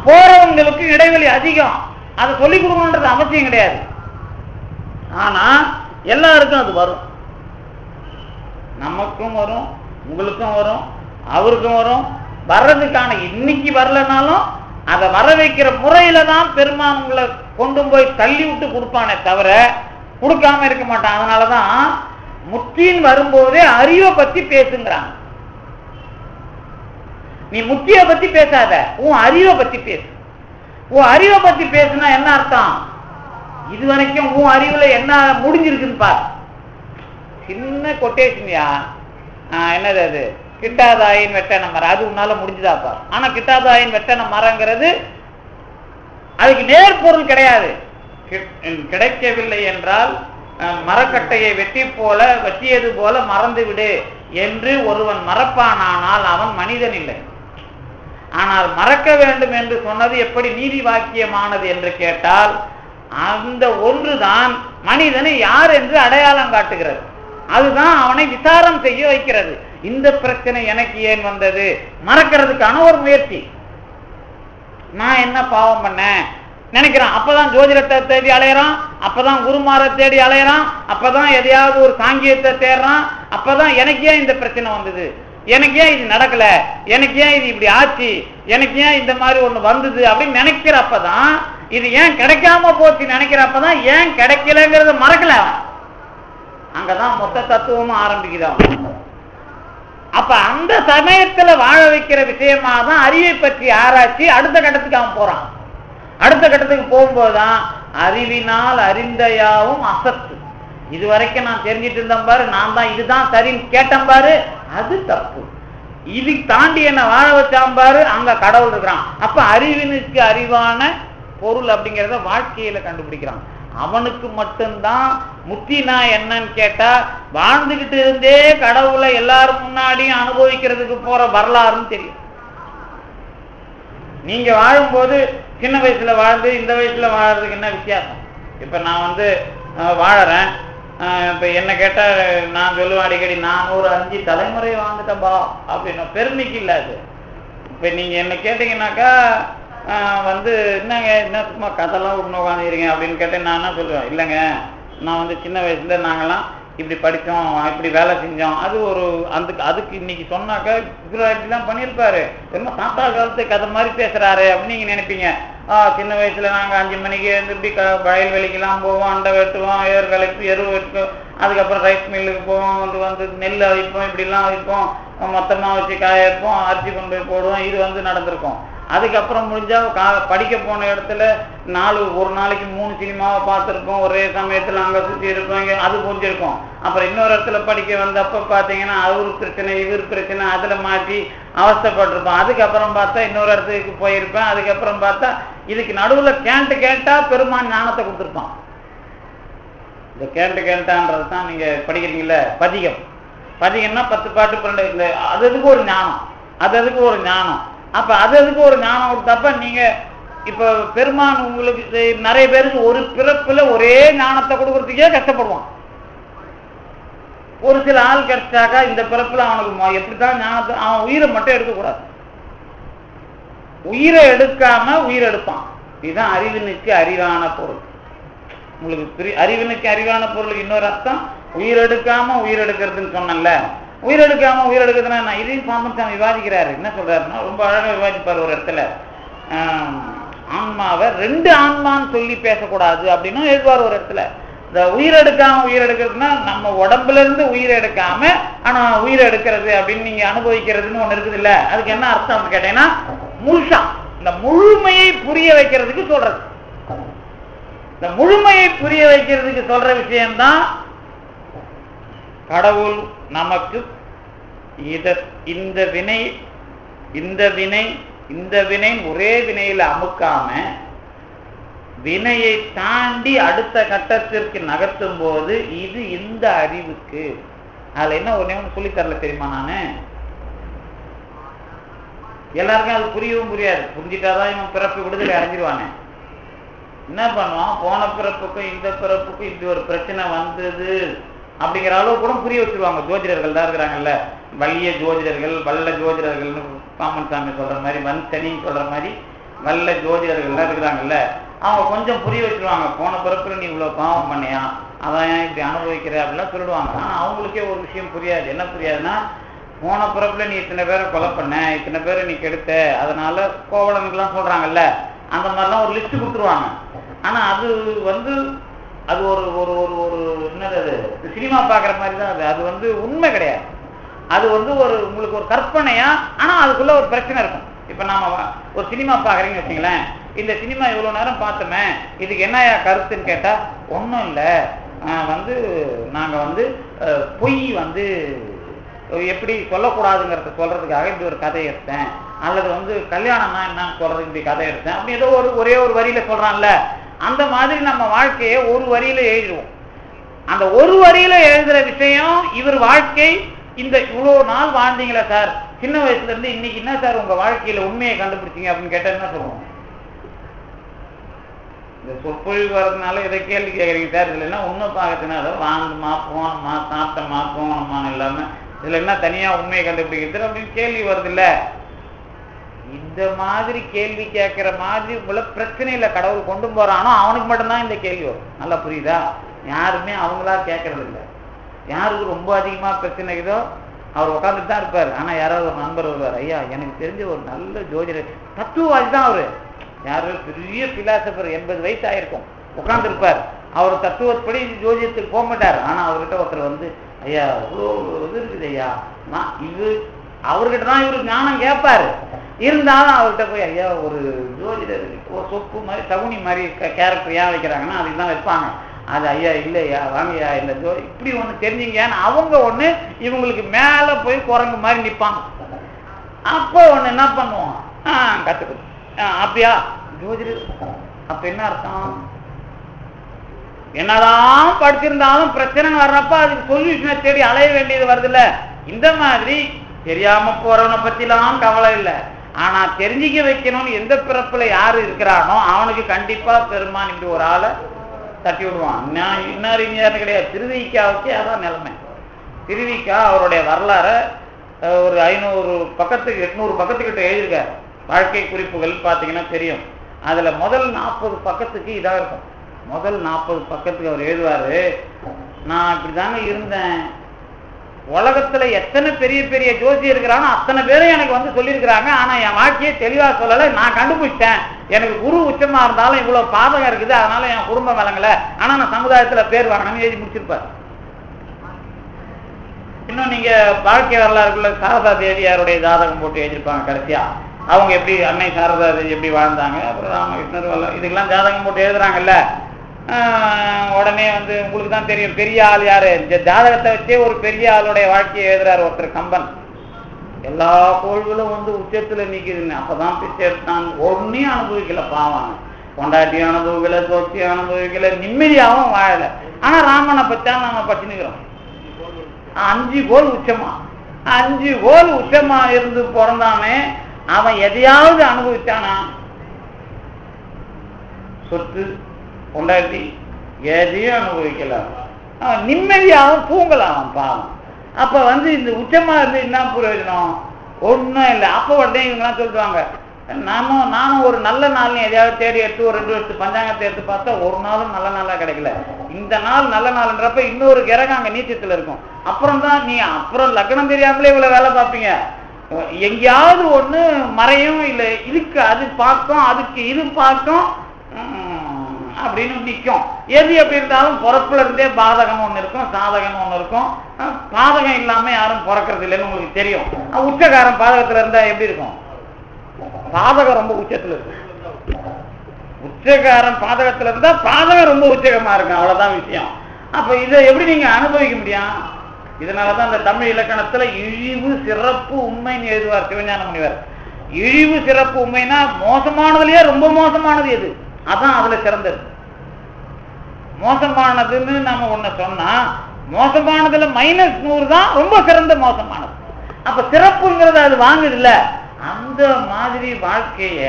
போறவங்களுக்கும் இடைவெளி அதிகம். அதை சொல்லிக் கொடுக்கணுன்றது அவசியம் கிடையாது. ஆனா எல்லாருக்கும் அது வரும். நமக்கும் வரும், உங்களுக்கும் வரும், அவருக்கும் வரும். வர்றதுக்கான இன்னைக்கு வரலனாலும் அதை வர வைக்கிற முறையில தான் பெருமான் உங்களை கொண்டு போய் தள்ளி விட்டு கொடுப்பானே தவிர கொடுக்காம இருக்க மாட்டான். அதனாலதான் முக்தின்னு வரும்போதே அறிவை பத்தி பேசுங்கிறாங்க. நீ முக்தியை பத்தி பேசாத, உன் அறிவை பத்தி பேசு. உன் அறிவை பத்தி பேசுனா என்ன அர்த்தம்? இது வரைக்கும் உன் அறிவுல என்ன முடிஞ்சிருக்குன்னு பாரு. சின்ன கொட்டேஷன்யா, என்னது அது, கிட்டாதாயின் வெட்டன மரம், அது உன்னால முடிஞ்சுதாப்பா. ஆனா கிட்டாதாயின் வெட்டன மரங்கிறது அதுக்கு நேர்பொருள் கிடையாது. கிடைக்கவில்லை என்றால் மரக்கட்டையை வெட்டியது போல மறந்து விடு என்று ஒருவன் மறப்பானால் அவன் மனிதன் இல்லை. ஆனால் மறக்க வேண்டும் என்று சொன்னது எப்படி நீதி வாக்கியமானது என்று கேட்டால் அந்த ஒன்றுதான் மனிதனை யார் என்று அடையாளம் காட்டுகிறது. அதுதான் அவனை விசாரம் செய்ய வைக்கிறது. இந்த பிரச்சனை எனக்கு ஏன் வந்தது, மறக்கிறதுக்கான ஒரு முயற்சி. நான் என்ன பாவம் பண்ணேன் நினைக்கிறான். அப்பதான் ஜோதிடத்தை தேடி அலையறான், அப்பதான் குருமாரை தேடி அலையறான், அப்பதான் எதையாவது ஒரு சாங்கியத்தை தேடுறான். அப்பதான் எனக்கு ஏன் இந்த பிரச்சனை வந்தது, எனக்கு ஏன் இது நடக்கல, எனக்கு ஏன் இது இப்படி ஆச்சு, எனக்கு ஏன் இந்த மாதிரி ஒண்ணு வந்தது அப்படின்னு நினைக்கிறப்பதான், இது ஏன் கிடைக்காம போச்சு நினைக்கிறப்பதான் ஏன் கிடைக்கலங்கிறத மறக்கல. அங்கதான் மொத்த தத்துவமும் ஆரம்பிக்குதான். அப்ப அந்த சமயத்துல வாழ வைக்கிற விஷயமா தான் அறிவை பற்றி ஆராய்ச்சி அடுத்த கட்டத்துக்கு அவன் போறான். அடுத்த கட்டத்துக்கு போகும்போதுதான் அறிவினால் அறிந்தையாவும் அசத்து. இதுவரைக்கும் நான் தெரிஞ்சிட்டு இருந்தேன் பாரு, நான் தான் இதுதான் சரின்னு கேட்டேன் பாரு, அது தப்பு. இது தாண்டி என்ன வாழ வச்சான் பாரு, அங்க கடவுள் இருக்கிறான். அப்ப அறிவினுக்கு அறிவான பொருள் அப்படிங்கிறத வாழ்க்கையில கண்டுபிடிக்கிறான். அவனுக்கு மட்டும்தான் முக்தினா என்னன்னு கேட்டா வாழ்ந்துகிட்டு இருந்தே கடவுளை எல்லாரும் முன்னாடியும் அனுபவிக்கிறதுக்கு போற வரலாறுன்னு தெரியும். நீங்க வாழும்போது சின்ன வயசுல வாழ்ந்து இந்த வயசுல வாழறதுக்கு என்ன வித்தியாசம்? இப்ப நான் வாழறேன். இப்ப என்ன கேட்டா நான் சொல்லுவேன் அடிக்கடி, நான் ஒரு 5 தலைமுறை வாழ்ந்துட்டேன்பா அப்படின்னு. பெருமைக்கு இல்ல அது. இப்ப நீங்க என்ன கேட்டீங்கன்னாக்கா என்னங்க என்ன சும்மா கதெல்லாம் விட்டு உட்காந்துக்கிறீங்க அப்படின்னு கேட்டேன். நான் என்ன சொல்லுவேன், இல்லைங்க நான் சின்ன வயசுல நாங்கெல்லாம் இப்படி படித்தோம், இப்படி வேலை செஞ்சோம். அது ஒரு அதுக்கு இன்னைக்கு சொன்னாக்கா இப்படிலாம் பண்ணியிருப்பாரு, ரொம்ப தாத்தா காலத்து கதை மாதிரி பேசுறாரு அப்படின்னு நீங்க நினைப்பீங்க. சின்ன வயசுல நாங்கள் 5 மணிக்கு இப்படி வயல்வெளிக்கெல்லாம் போவோம், அண்டை வெட்டுவோம், எரு வெட்டுவோம், அதுக்கப்புறம் ரைஸ் மில்லுக்கு போவோம், நெல் அவிப்போம், இப்படிலாம் அவிப்போம், மொத்தமாக வச்சு காய வைப்போம், அரிசி கொண்டு போய் போடுவோம். இது நடந்திருக்கும். அதுக்கப்புறம் முடிஞ்சா படிக்க போன இடத்துல ஒரு நாளைக்கு 3 சினிமாவை பார்த்துருப்போம், ஒரே சமயத்தில் அங்கே சுற்றி இருப்பாங்க, அது புரிஞ்சிருக்கும். அப்புறம் இன்னொரு இடத்துல படிக்க வந்தப்போ பார்த்தீங்கன்னா அவரு பிரச்சனை இவர் பிரச்சனை அதில் மாற்றி அவஸ்தைப்பட்டிருப்போம். அதுக்கப்புறம் பார்த்தா இன்னொரு இடத்துக்கு போயிருப்பேன். அதுக்கப்புறம் பார்த்தா இதுக்கு நடுவில் கேட்டா பெருமான் ஞானத்தை கொடுத்துருப்பான். இந்த கேட்டான்றது தான் நீங்கள் படிக்கிறீங்களே பதிகம்னா 10 பாட்டு 12, அதுக்கு ஒரு ஞானம், அதுக்கு ஒரு ஞானம். அப்ப அதுக்கு ஒரு ஞானம் கொடுத்தப்ப நீங்க இப்ப பெருமான் உங்களுக்கு நிறைய பேருக்கு ஒரு பிறப்புல ஒரே ஞானத்தை கொடுக்கறதுக்கே கஷ்டப்படுவான். ஒரு சில ஆள் கிடைச்சாக்கா இந்த பிறப்புல அவனுக்கு எப்படித்தான் ஞானத்தை, அவன் உயிரை மட்டும் எடுக்கக்கூடாது, உயிரை எடுக்காம உயிர் எடுப்பான். இதுதான் அறிவினுக்கு அறிவான பொருள். உங்களுக்கு அறிவினுக்கு அறிவான பொருளுக்கு இன்னொரு அர்த்தம் உயிரெடுக்காம உயிரெடுக்கிறதுன்னு சொன்னல. உயிரெடுக்காம உயிரெடுக்கிறதுனா நான் இதையும் சாமர்த்தியம் விவாதிக்கிறாரு. என்ன சொல்றாருன்னா ரொம்ப அழகா விவாதிப்பார். ஒரு இடத்துல ஆன்மாவை 2 ஆன்மான்னு சொல்லி பேசக்கூடாது அப்படின்னு எழுதுவார். ஒரு இடத்துல இந்த உயிரெடுக்காம உயிரெடுக்கிறதுனா நம்ம உடம்புல இருந்து உயிரை எடுக்காம ஆனா உயிரை எடுக்கிறது அப்படின்னு நீங்க அனுபவிக்கிறதுன்னு ஒண்ணு இருக்குது இல்ல. அதுக்கு என்ன அர்த்தம் அப்படின்னு கேட்டீங்கன்னா முழுசா இந்த முழுமையை புரிய வைக்கிறதுக்கு சொல்றது. இந்த முழுமையை புரிய வைக்கிறதுக்கு சொல்ற விஷயம்தான் கடவுள் நமக்கு இந்த வினை ஒரே வினையில அமுக்காம வினையை தாண்டி அடுத்த கட்டத்திற்கு நகர்த்தும் போது இது இந்த அறிவுக்கு அதுல என்ன ஒண்ணே ஒண்ணு சொல்லி தரல தெரியுமா? நானு எல்லாருக்கும் அது புரியவும் புரியாது. புரிஞ்சிட்டாதான் இவன் பிறப்பு விடுதலை அடைஞ்சிருவானே. என்ன பண்ணுவான், போன பிறப்புக்கும் இந்த பிறப்புக்கும் இப்படி ஒரு பிரச்சனை வந்தது அப்படிங்கிற அளவு கூட புரிய வச்சிருவாங்க. ஜோதிடர்கள் தான் இருக்கிறாங்கல்ல, வலிய ஜோதிடர்கள், வல்ல ஜோதிடர்கள்னு பாமன் சாமி சொல்ற மாதிரி, வன்சனின்னு சொல்ற மாதிரி வல்ல ஜோதிடர்கள் தான் இருக்கிறாங்கல்ல. அவங்க கொஞ்சம் புரிய வச்சிருவாங்க. போன பிறப்புல நீ இவ்வளவு பாவம் பண்ணியா, அதான் ஏன் இப்படி அனுபவிக்கிற அப்படிலாம் சொல்லிடுவாங்க. ஆனா அவங்களுக்கே ஒரு விஷயம் புரியாது. என்ன புரியாதுன்னா, போன பிறப்புல நீ இத்தனை பேரை கொலை பண்ண, இத்தனை பேரை நீ கெடுத்த, அதனால கோவலனுக்குலாம் சொல்றாங்கல்ல, அந்த மாதிரிலாம் ஒரு லிஸ்ட் கொடுத்துருவாங்க. ஆனா அது அது ஒரு ஒரு ஒரு ஒரு என்னது, அது சினிமா பார்க்குற மாதிரி தான். அது உண்மை கிடையாது. அது ஒரு உங்களுக்கு ஒரு கற்பனையா, ஆனா அதுக்குள்ள ஒரு பிரச்சனை இருக்கும். இப்ப நாம ஒரு சினிமா பார்க்குறீங்கன்னு வச்சுங்களேன், இந்த சினிமா இவ்வளவு நேரம் பார்த்தோமே, இதுக்கு என்ன கருத்துன்னு கேட்டா, ஒன்றும் இல்லை, நாங்க பொய் எப்படி சொல்லக்கூடாதுங்கிறத சொல்றதுக்காக இப்படி ஒரு கதை எடுத்தேன், அல்லது கல்யாணம்னா என்னன்னு சொல்றதுக்கு இப்படி கதை எடுத்தேன் அப்படி ஏதோ ஒரே ஒரு வரியில சொல்றான்ல, அந்த மாதிரி நம்ம வாழ்க்கையை ஒரு வரியில எழுதுவோம். அந்த ஒரு வரியில எழுதுற விஷயம் இவர் வாழ்க்கை. இந்த இவ்வளவு நாள் வாழ்ந்தீங்களா சார், சின்ன வயசுல இருந்து இன்னைக்கு என்ன சார் உங்க வாழ்க்கையில உண்மையை கண்டுபிடிச்சீங்க அப்படின்னு கேட்டா என்ன சொல்லுவோம்? இந்த சொற்பொழிவு வர்றதுனால இதை கேள்வி கேட்குறீங்க சார், இதுல என்ன உண்மை பார்க்கறதுனால வாழ்ந்துமா போனோமா சாப்பிட்டோமா போனோமான்னு இல்லாம இதுல என்ன தனியா உண்மையை கண்டுபிடிக்கிறது அப்படின்னு கேள்வி வருது இல்ல. இந்த மாதிரி கேள்வி கேட்கிற மாதிரி உங்களை பிரச்சனையில கடவுள் கொண்டு போறானோ அவனுக்கு மட்டும்தான் இந்த கேள்வி வரும். நல்லா புரியுதா? யாருமே அவங்களா கேட்கறது இல்லை. யாருக்கு ரொம்ப அதிகமா பிரச்சனை இருக்குதோ அவர் உட்காந்துட்டு தான் இருப்பார். ஆனா யாராவது ஒரு நண்பர் வருவார், ஐயா எனக்கு தெரிஞ்ச ஒரு நல்ல ஜோதிடர், தத்துவவாதி தான் அவரு, யாரு பெரிய பிலாசபர், 80 வயசு ஆயிருக்கும், உட்கார்ந்து இருப்பார். அவர் தத்துவப்படி ஜோதிடத்துக்கு போக மாட்டார். ஆனா அவர்கிட்ட ஒருத்தர் ஐயா இவ்வளோ இது இருக்குது ஐயா, அவர்கிட்ட தான் இவரு ஞானம் கேட்பாரு. இருந்தாலும் அவர்கிட்ட போய் ஐயா ஒரு ஜோதிடர் ஒரு சொப்பு மாதிரி சகுனி மாதிரி கேரக்டர் ஏன் வைக்கிறாங்கன்னா அதுக்கு தான் வைப்பாங்க. அது ஐயா இல்லையா வாங்கய்யா இல்லை இப்படி ஒன்று தெரிஞ்சுங்கன்னு அவங்க இவங்களுக்கு மேல போய் குரங்கு மாதிரி நிற்பாங்க. அப்போ என்ன பண்ணுவோம், கத்துக்கணும் அப்படியா ஜோதிடர், அப்ப என்ன அர்த்தம்? என்னதான் படிச்சிருந்தாலும் பிரச்சனை வர்றப்ப அதுக்கு சொல்யூஷனை தேடி அலைய வேண்டியது வருதுல்ல. இந்த மாதிரி தெரியாம போறவனை பத்திலாம் கவலை இல்லை. ஆனா தெரிஞ்சிக்க வைக்கணும்னு எந்த பிறப்புல யாரு இருக்கிறானோ அவனுக்கு கண்டிப்பா பெருமான் இப்படி ஒரு ஆளை தட்டி விடுவான். இன்னாரு கிடையாது. திருவிக்காவுக்கு அதான் நிலைமை. திருவிக்கா அவருடைய வரலாற ஒரு 500 பக்கத்துக்கு 800 பக்கத்துக்கிட்ட எழுதியிருக்காரு. வாழ்க்கை குறிப்புகள் பார்த்தீங்கன்னா தெரியும். அதுல முதல் 40 பக்கத்துக்கு இதாக இருக்கும். முதல் 40 பக்கத்துக்கு அவர் எழுதுவாரு, நான் இப்படிதாங்க இருந்தேன், உலகத்துல எத்தனை பெரிய பெரிய ஜோசி இருக்கிறானோ அத்தனை பேரும் எனக்கு சொல்லியிருக்கிறாங்க, ஆனா என் வாழ்க்கையை தெளிவா சொல்லலை, நான் கண்டுபிடிச்சேன், எனக்கு குரு உச்சமா இருந்தாலும் இவ்வளவு பாதகம் இருக்குது, அதனால என் குடும்பம் விளங்கல, ஆனா நான் சமுதாயத்துல பேர் வாங்கணும்னு எழுதி முடிச்சிருப்பார். இன்னும் நீங்க வாழ்க்கை வரலாறுக்குள்ள சாரதா தேவியாருடைய ஜாதகம் போட்டு எழுதியிருப்பாங்க. கடைசியா அவங்க எப்படி அன்னை சாரதா தேவி எப்படி வாழ்ந்தாங்க, அப்புறம் ராமகிருஷ்ணர் இதுக்கெல்லாம் ஜாதகம் போட்டு எழுதுறாங்கல்ல. உடனே உங்களுக்கு தான் தெரியும் பெரிய ஆள் யாரு, ஜாதகத்தை வச்சே ஒரு பெரிய ஆளுடைய வாழ்க்கையை எழுதுறாரு ஒருத்தர் கம்பன். எல்லா கோள்களும் உச்சத்துல நிக்குதுன்னு அப்பதான் பிச்சை எடுத்தான். ஒன்னையும் அனுபவிக்கல, பாவாங்க கொண்டாட்டியும் அனுபவிக்கல, சொத்தியும் அனுபவிக்கல, நிம்மதியாகவும் வாழல. ஆனா ராமனை பத்தா நாம பச்சுனுக்கிறோம். 5 கோல் உச்சமா, 5 கோல் உச்சமா இருந்து பிறந்தானே அவன் எதையாவது அனுபவிச்சானா? சொத்து கொண்டாட்டி எதையும் அனுபவிக்கலாம், அவன் நிம்மதியாகவும் தூங்கலாம் அவன் பாவம். அப்ப இந்த உச்சமா இருந்து என்ன பிரயோஜனம்? ஒன்றும் இல்லை. அப்போ உடனே இவங்கெல்லாம் சொல்லுவாங்க, நானும் ஒரு நல்ல நாள் எதையாவது தேடி எடுத்து ஒரு 2 வருஷத்து பஞ்சாங்கத்தை எடுத்து பார்த்தா ஒரு நாளும் நல்ல நாளா கிடைக்கல. இந்த நாள் நல்ல நாள்ன்றப்ப இன்னொரு கிரகம் அங்க நீச்சத்துல இருக்கும். அப்புறம் தான் அப்புறம் லக்னம் தெரியாமலே இவ்வளவு வேலை பார்ப்பீங்க. எங்கேயாவது ஒண்ணு மறையும், இல்லை இதுக்கு அது பார்க்கும், அதுக்கு இது பார்க்கும் அப்படின்னு நிற்கும். எது எப்படி இருந்தாலும் பிறப்புல இருந்தே பாதகம் ஒண்ணு இருக்கும், சாதகம் ஒண்ணு இருக்கும். பாதகம் இல்லாம யாரும் பிறக்கிறது இல்லைன்னு உங்களுக்கு தெரியும். உச்சகாரம் பாதகத்துல இருந்தா எப்படி இருக்கும்? பாதகம் ரொம்ப உச்சத்துல இருக்கு. உச்சகாரம் பாதகத்துல இருந்தா பாதகம் ரொம்ப உச்சகமா இருக்கும், அவ்வளவுதான் விஷயம். அப்ப இதை எப்படி நீங்க அனுபவிக்க முடியும்? இதனாலதான் இந்த தமிழ் இலக்கணத்துல இழிவு சிறப்பு உண்மைன்னு எழுதுவார் சிவஞான முனிவர். இழிவு சிறப்பு உண்மைனா மோசமானதுலயே ரொம்ப மோசமானது எது, அதான் அதுல சிறந்தது. மோசமானதுன்னு நம்ம ஒண்ணு சொன்னா மோசமானதுல -100 தான் ரொம்ப சிறந்த மோசமானது. அப்ப சிறப்புங்கிறது அது வாங்குது இல்ல. அந்த மாதிரி வாழ்க்கைய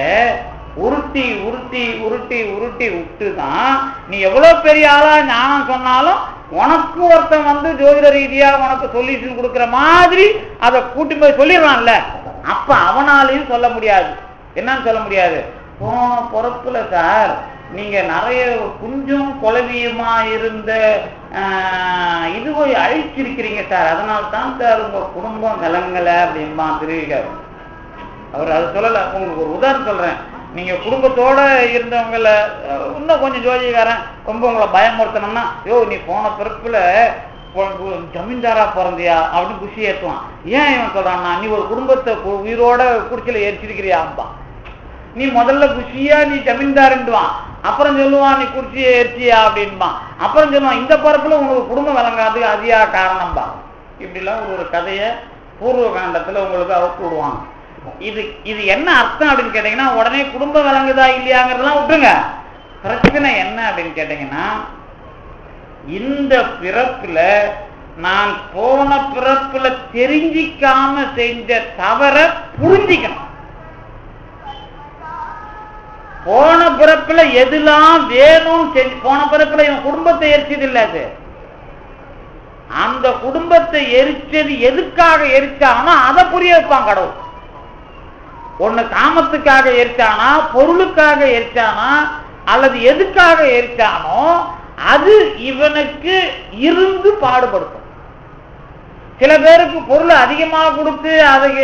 உருட்டி உருட்டி உருட்டி உருட்டி விட்டுதான் நீ எவ்வளவு பெரிய ஆளா ஞானம் சொன்னாலும் உனக்கு ஒருத்தன் ஜோதிட ரீதியா உனக்கு சொல்யூஷன் கொடுக்குற மாதிரி அதை கூட்டி போய் சொல்லிடுறான்ல, அப்ப அவனாலையும் சொல்ல முடியாது. என்னன்னு சொல்ல முடியாது? போன பொறுப்புல சார் நீங்க நிறைய குஞ்சும் குழவியுமா இருந்த இதுவை அழிச்சிருக்கிறீங்க சார், அதனால தான் சார் உங்க குடும்பம் விளங்கல அப்படின்பா திருவிக்கார். அவர் அது சொல்லல. உங்களுக்கு ஒரு உதாரணம் சொல்றேன். நீங்க குடும்பத்தோட இருந்தவங்கள இன்னும் கொஞ்சம் ஜோதிகாரன் ரொம்ப உங்களை பயமுறுத்தணும்னா, யோ நீ போன பிறப்புல ஜமீன்தாரா பிறந்தியா அப்படின்னு குஷி ஏற்றுவான். ஏன் இவன் சொல்றான்னா, நீ ஒரு குடும்பத்தை உயிரோட குடிச்சல எரிச்சிருக்கிறியாம்பா. நீ முதல்ல குஷியா நீ ஜமீன்தாருன்னுவான், அப்புறம் சொல்லுவான் நீ குடிச்சிய எரிச்சியா அப்படின்பான், அப்புறம் சொல்லுவான் இந்த பிறப்புல உங்களுக்கு குடும்பம் விளங்காது அதிகா காரணம்பா. இப்படிலாம் ஒரு கதையை பூர்வ காண்டத்துல உங்களுக்கு அவுத்து விடுவாங்க. இது என்ன அர்த்தம் அப்படின்னு கேட்டீங்கன்னா, உடனே குடும்பம் விளங்குதா இல்லையாங்கிறதெல்லாம் விட்டுருங்க. பிரச்சனை என்ன அப்படின்னு கேட்டீங்கன்னா, இந்த பிறப்புல நான் போன பிறப்புல தெரிஞ்சிக்காம செஞ்ச தவற புரிஞ்சிக்கணும். போன பிறப்புல எதுலாம் வேணும் செஞ்சு, போன பிறப்புல இவன் குடும்பத்தை எரிச்சது இல்ல, அது அந்த குடும்பத்தை எரிச்சது எதுக்காக எரிச்சானோ அதை புரிய வைப்பான் கடவுள். ஒண்ணு காமத்துக்காக எரிச்சானா, பொருளுக்காக எரிச்சானா, அல்லது எதுக்காக எரிச்சானோ அது இவனுக்கு இருந்து பாடுபடுத்தும். சில பேருக்கு பொருள் அதிகமாக கொடுத்து அதுக்கு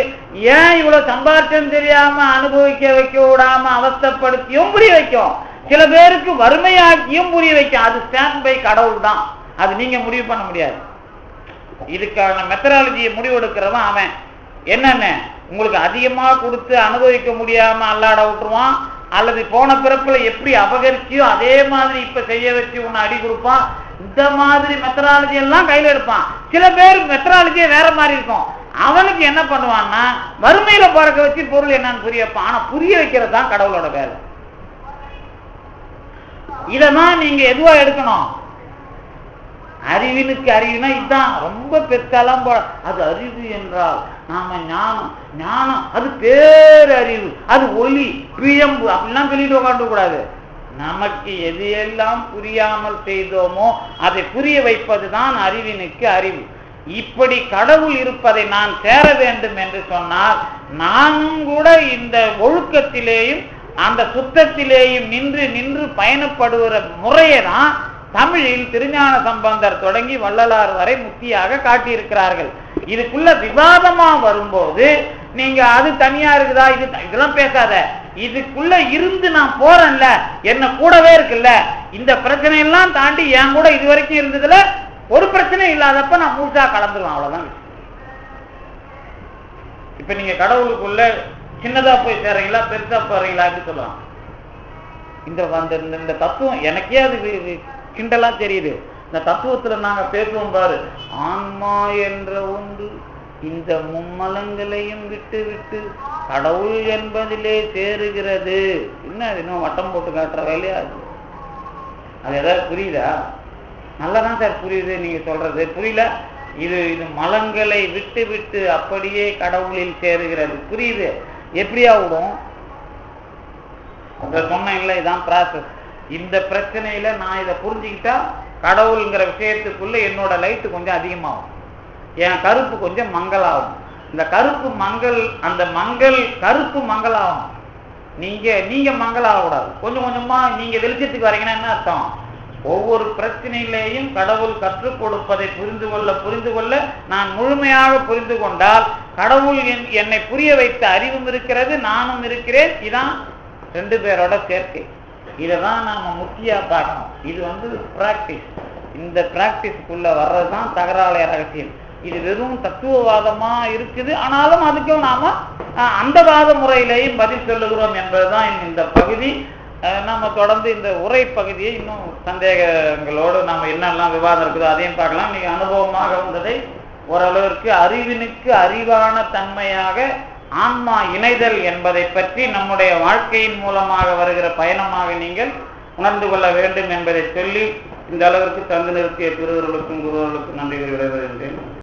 ஏன் இவ்வளவு சம்பாத்தியம் தெரியாம அனுபவிக்க வைக்க விடாம அவஸ்தைப்படுத்தியும் புரிய வைக்கும். சில பேருக்கு வறுமையாக்கியும் புரிய வைக்கும். அது ஸ்டாண்ட் பை கடவுள் தான், அது நீங்க முடிவு பண்ண முடியாது. இதுக்கான மெத்தடாலஜியை முடிவெடுக்கிறவன் அவன். என்னென்ன உங்களுக்கு அதிகமாக கொடுத்து அனுபவிக்க முடியாம அல்லாட விட்டுருவான், அல்லது போன பிறப்புல எப்படி அபகரிச்சியோ அதே மாதிரி இப்ப செய்ய வச்சு உன்னை அடி கொடுப்பான். இந்த மாதிரி மெத்தடாலஜி எல்லாம் கையில எடுப்பான். சில பேர் மெத்தடாலஜியே வேற மாதிரி இருக்கும். அவனுக்கு என்ன பண்ணுவான்னா, வறுமையில பிறக்க வச்சு பொருள் என்னன்னு புரிய வைப்பான். ஆனா புரிய வைக்கிறது தான் கடவுளோட வேலை. இததான் நீங்க எதுவா எடுக்கணும். அறிவினுக்கு அறிவுனா இதுதான் ரொம்ப பெருசாலாம் அது அறிவு என்றால் நாம ஞானம், ஞானம் அது பேரறிவு, அது ஒளி பிழம்பு அப்படிலாம் சொல்லிட்டு உட்காந்து கூடாது. நமக்கு எது எல்லாம் புரியாமல் செய்தோமோ அதை புரிய வைப்பதுதான் அறிவினுக்கு அறிவு. இப்படி கடவுள் இருப்பதை நான் சேர வேண்டும் என்று சொன்னால், நானும் கூட இந்த ஒழுக்கத்திலேயும் அந்த சுத்தத்திலேயும் நின்று நின்று பயணப்படுகிற முறையை தான் தமிழில் திருஞான சம்பந்தர் தொடங்கி வள்ளலார் வரை முக்கியாக காட்டியிருக்கிறார்கள். இதுக்குள்ள விவாதமா வரும்போது நீங்க அது தனியா இருக்குதா இதெல்லாம் பேசாத. இதுக்குள்ள இருந்து நான் போறேன்ல, என்ன கூடவே இருக்குல்ல, இந்த பிரச்சனை எல்லாம் தாண்டி என் கூட இது வரைக்கும் இருந்ததுல ஒரு பிரச்சனை இல்லாதப்ப நான் முழுசா கலந்துருவேன். அவ்வளவுதான். இப்ப நீங்க கடவுளுக்குள்ள சின்னதா போய் சேர்றீங்களா பெருசா போறீங்களா அப்படி சொல்லலாம். இந்த தத்துவம் எனக்கே அது கிண்டலா தெரியுது. இந்த தத்துவத்துல நாங்க பேசுவோம் பாரு, ஆன்மா என்ற ஒன்று இந்த மும்மலங்களையும் விட்டு விட்டு கடவுள் என்பதிலே சேருகிறது. என்ன இன்னும் வட்டம் போட்டு காட்டுற வேலையா அது ஏதாவது புரியுதா? நல்லாதான் சார் புரியுது நீங்க சொல்றது. புரியல, இது மலங்களை விட்டு விட்டு அப்படியே கடவுளில் சேருகிறது. புரியுது. எப்படியா விடும் சொன்ன இல்லை, இதான் ப்ராசஸ். இந்த பிரச்சனையில நான் இதை புரிஞ்சுக்கிட்டா கடவுள்ங்கிற விஷயத்துக்குள்ள என்னோட லைட்டு கொஞ்சம் அதிகமாகும், என் கருப்பு கொஞ்சம் மங்களாகும். இந்த கருப்பு மங்கள், அந்த மங்கள் கருப்பு மங்களாகும். நீங்க மங்களாகக்கூடாது. கொஞ்சம் கொஞ்சமா நீங்க வெளிச்சத்துக்கு வரீங்கன்னா என்ன அர்த்தம்? ஒவ்வொரு பிரச்சனையிலேயும் கடவுள் கற்றுக் கொடுப்பதை புரிந்து கொள்ள நான் முழுமையாக புரிந்து கொண்டால் கடவுள் என்னை புரிய வைத்த அறிவும் இருக்கிறது, நானும் இருக்கிறேன். இதான் ரெண்டு பேரோட சேர்க்கை. இதைதான் நாம முக்கிய பார்க்கணும். இது பிராக்டிஸ். இந்த பிராக்டிஸ்க்குள்ள வர்றதுதான் தகராலய ரகசியம். இது வெறும் தத்துவவாதமா இருக்குது, ஆனாலும் அதுக்கும் நாம அந்த வாத முறையிலேயும் பதில் சொல்லுகிறோம் என்பதுதான் இந்த பகுதி. நம்ம தொடர்ந்து இந்த உரை பகுதியை இன்னும் சந்தேகங்களோடு நாம என்னெல்லாம் விவாதம் இருக்குதோ அதையும் பார்க்கலாம். நீங்க அனுபவமாக வந்ததை ஓரளவிற்கு அறிவினுக்கு அறிவான தன்மையாக ஆன்மா இணைதல் என்பதை பற்றி நம்முடைய வாழ்க்கையின் மூலமாக வருகிற பயணமாக நீங்கள் உணர்ந்து கொள்ள வேண்டும் என்பதை சொல்லி இந்த அளவிற்கு தந்து நிறுத்திய திருவர்களுக்கும் குருவர்களுக்கும் நன்றி விடைபெறுகின்றேன்.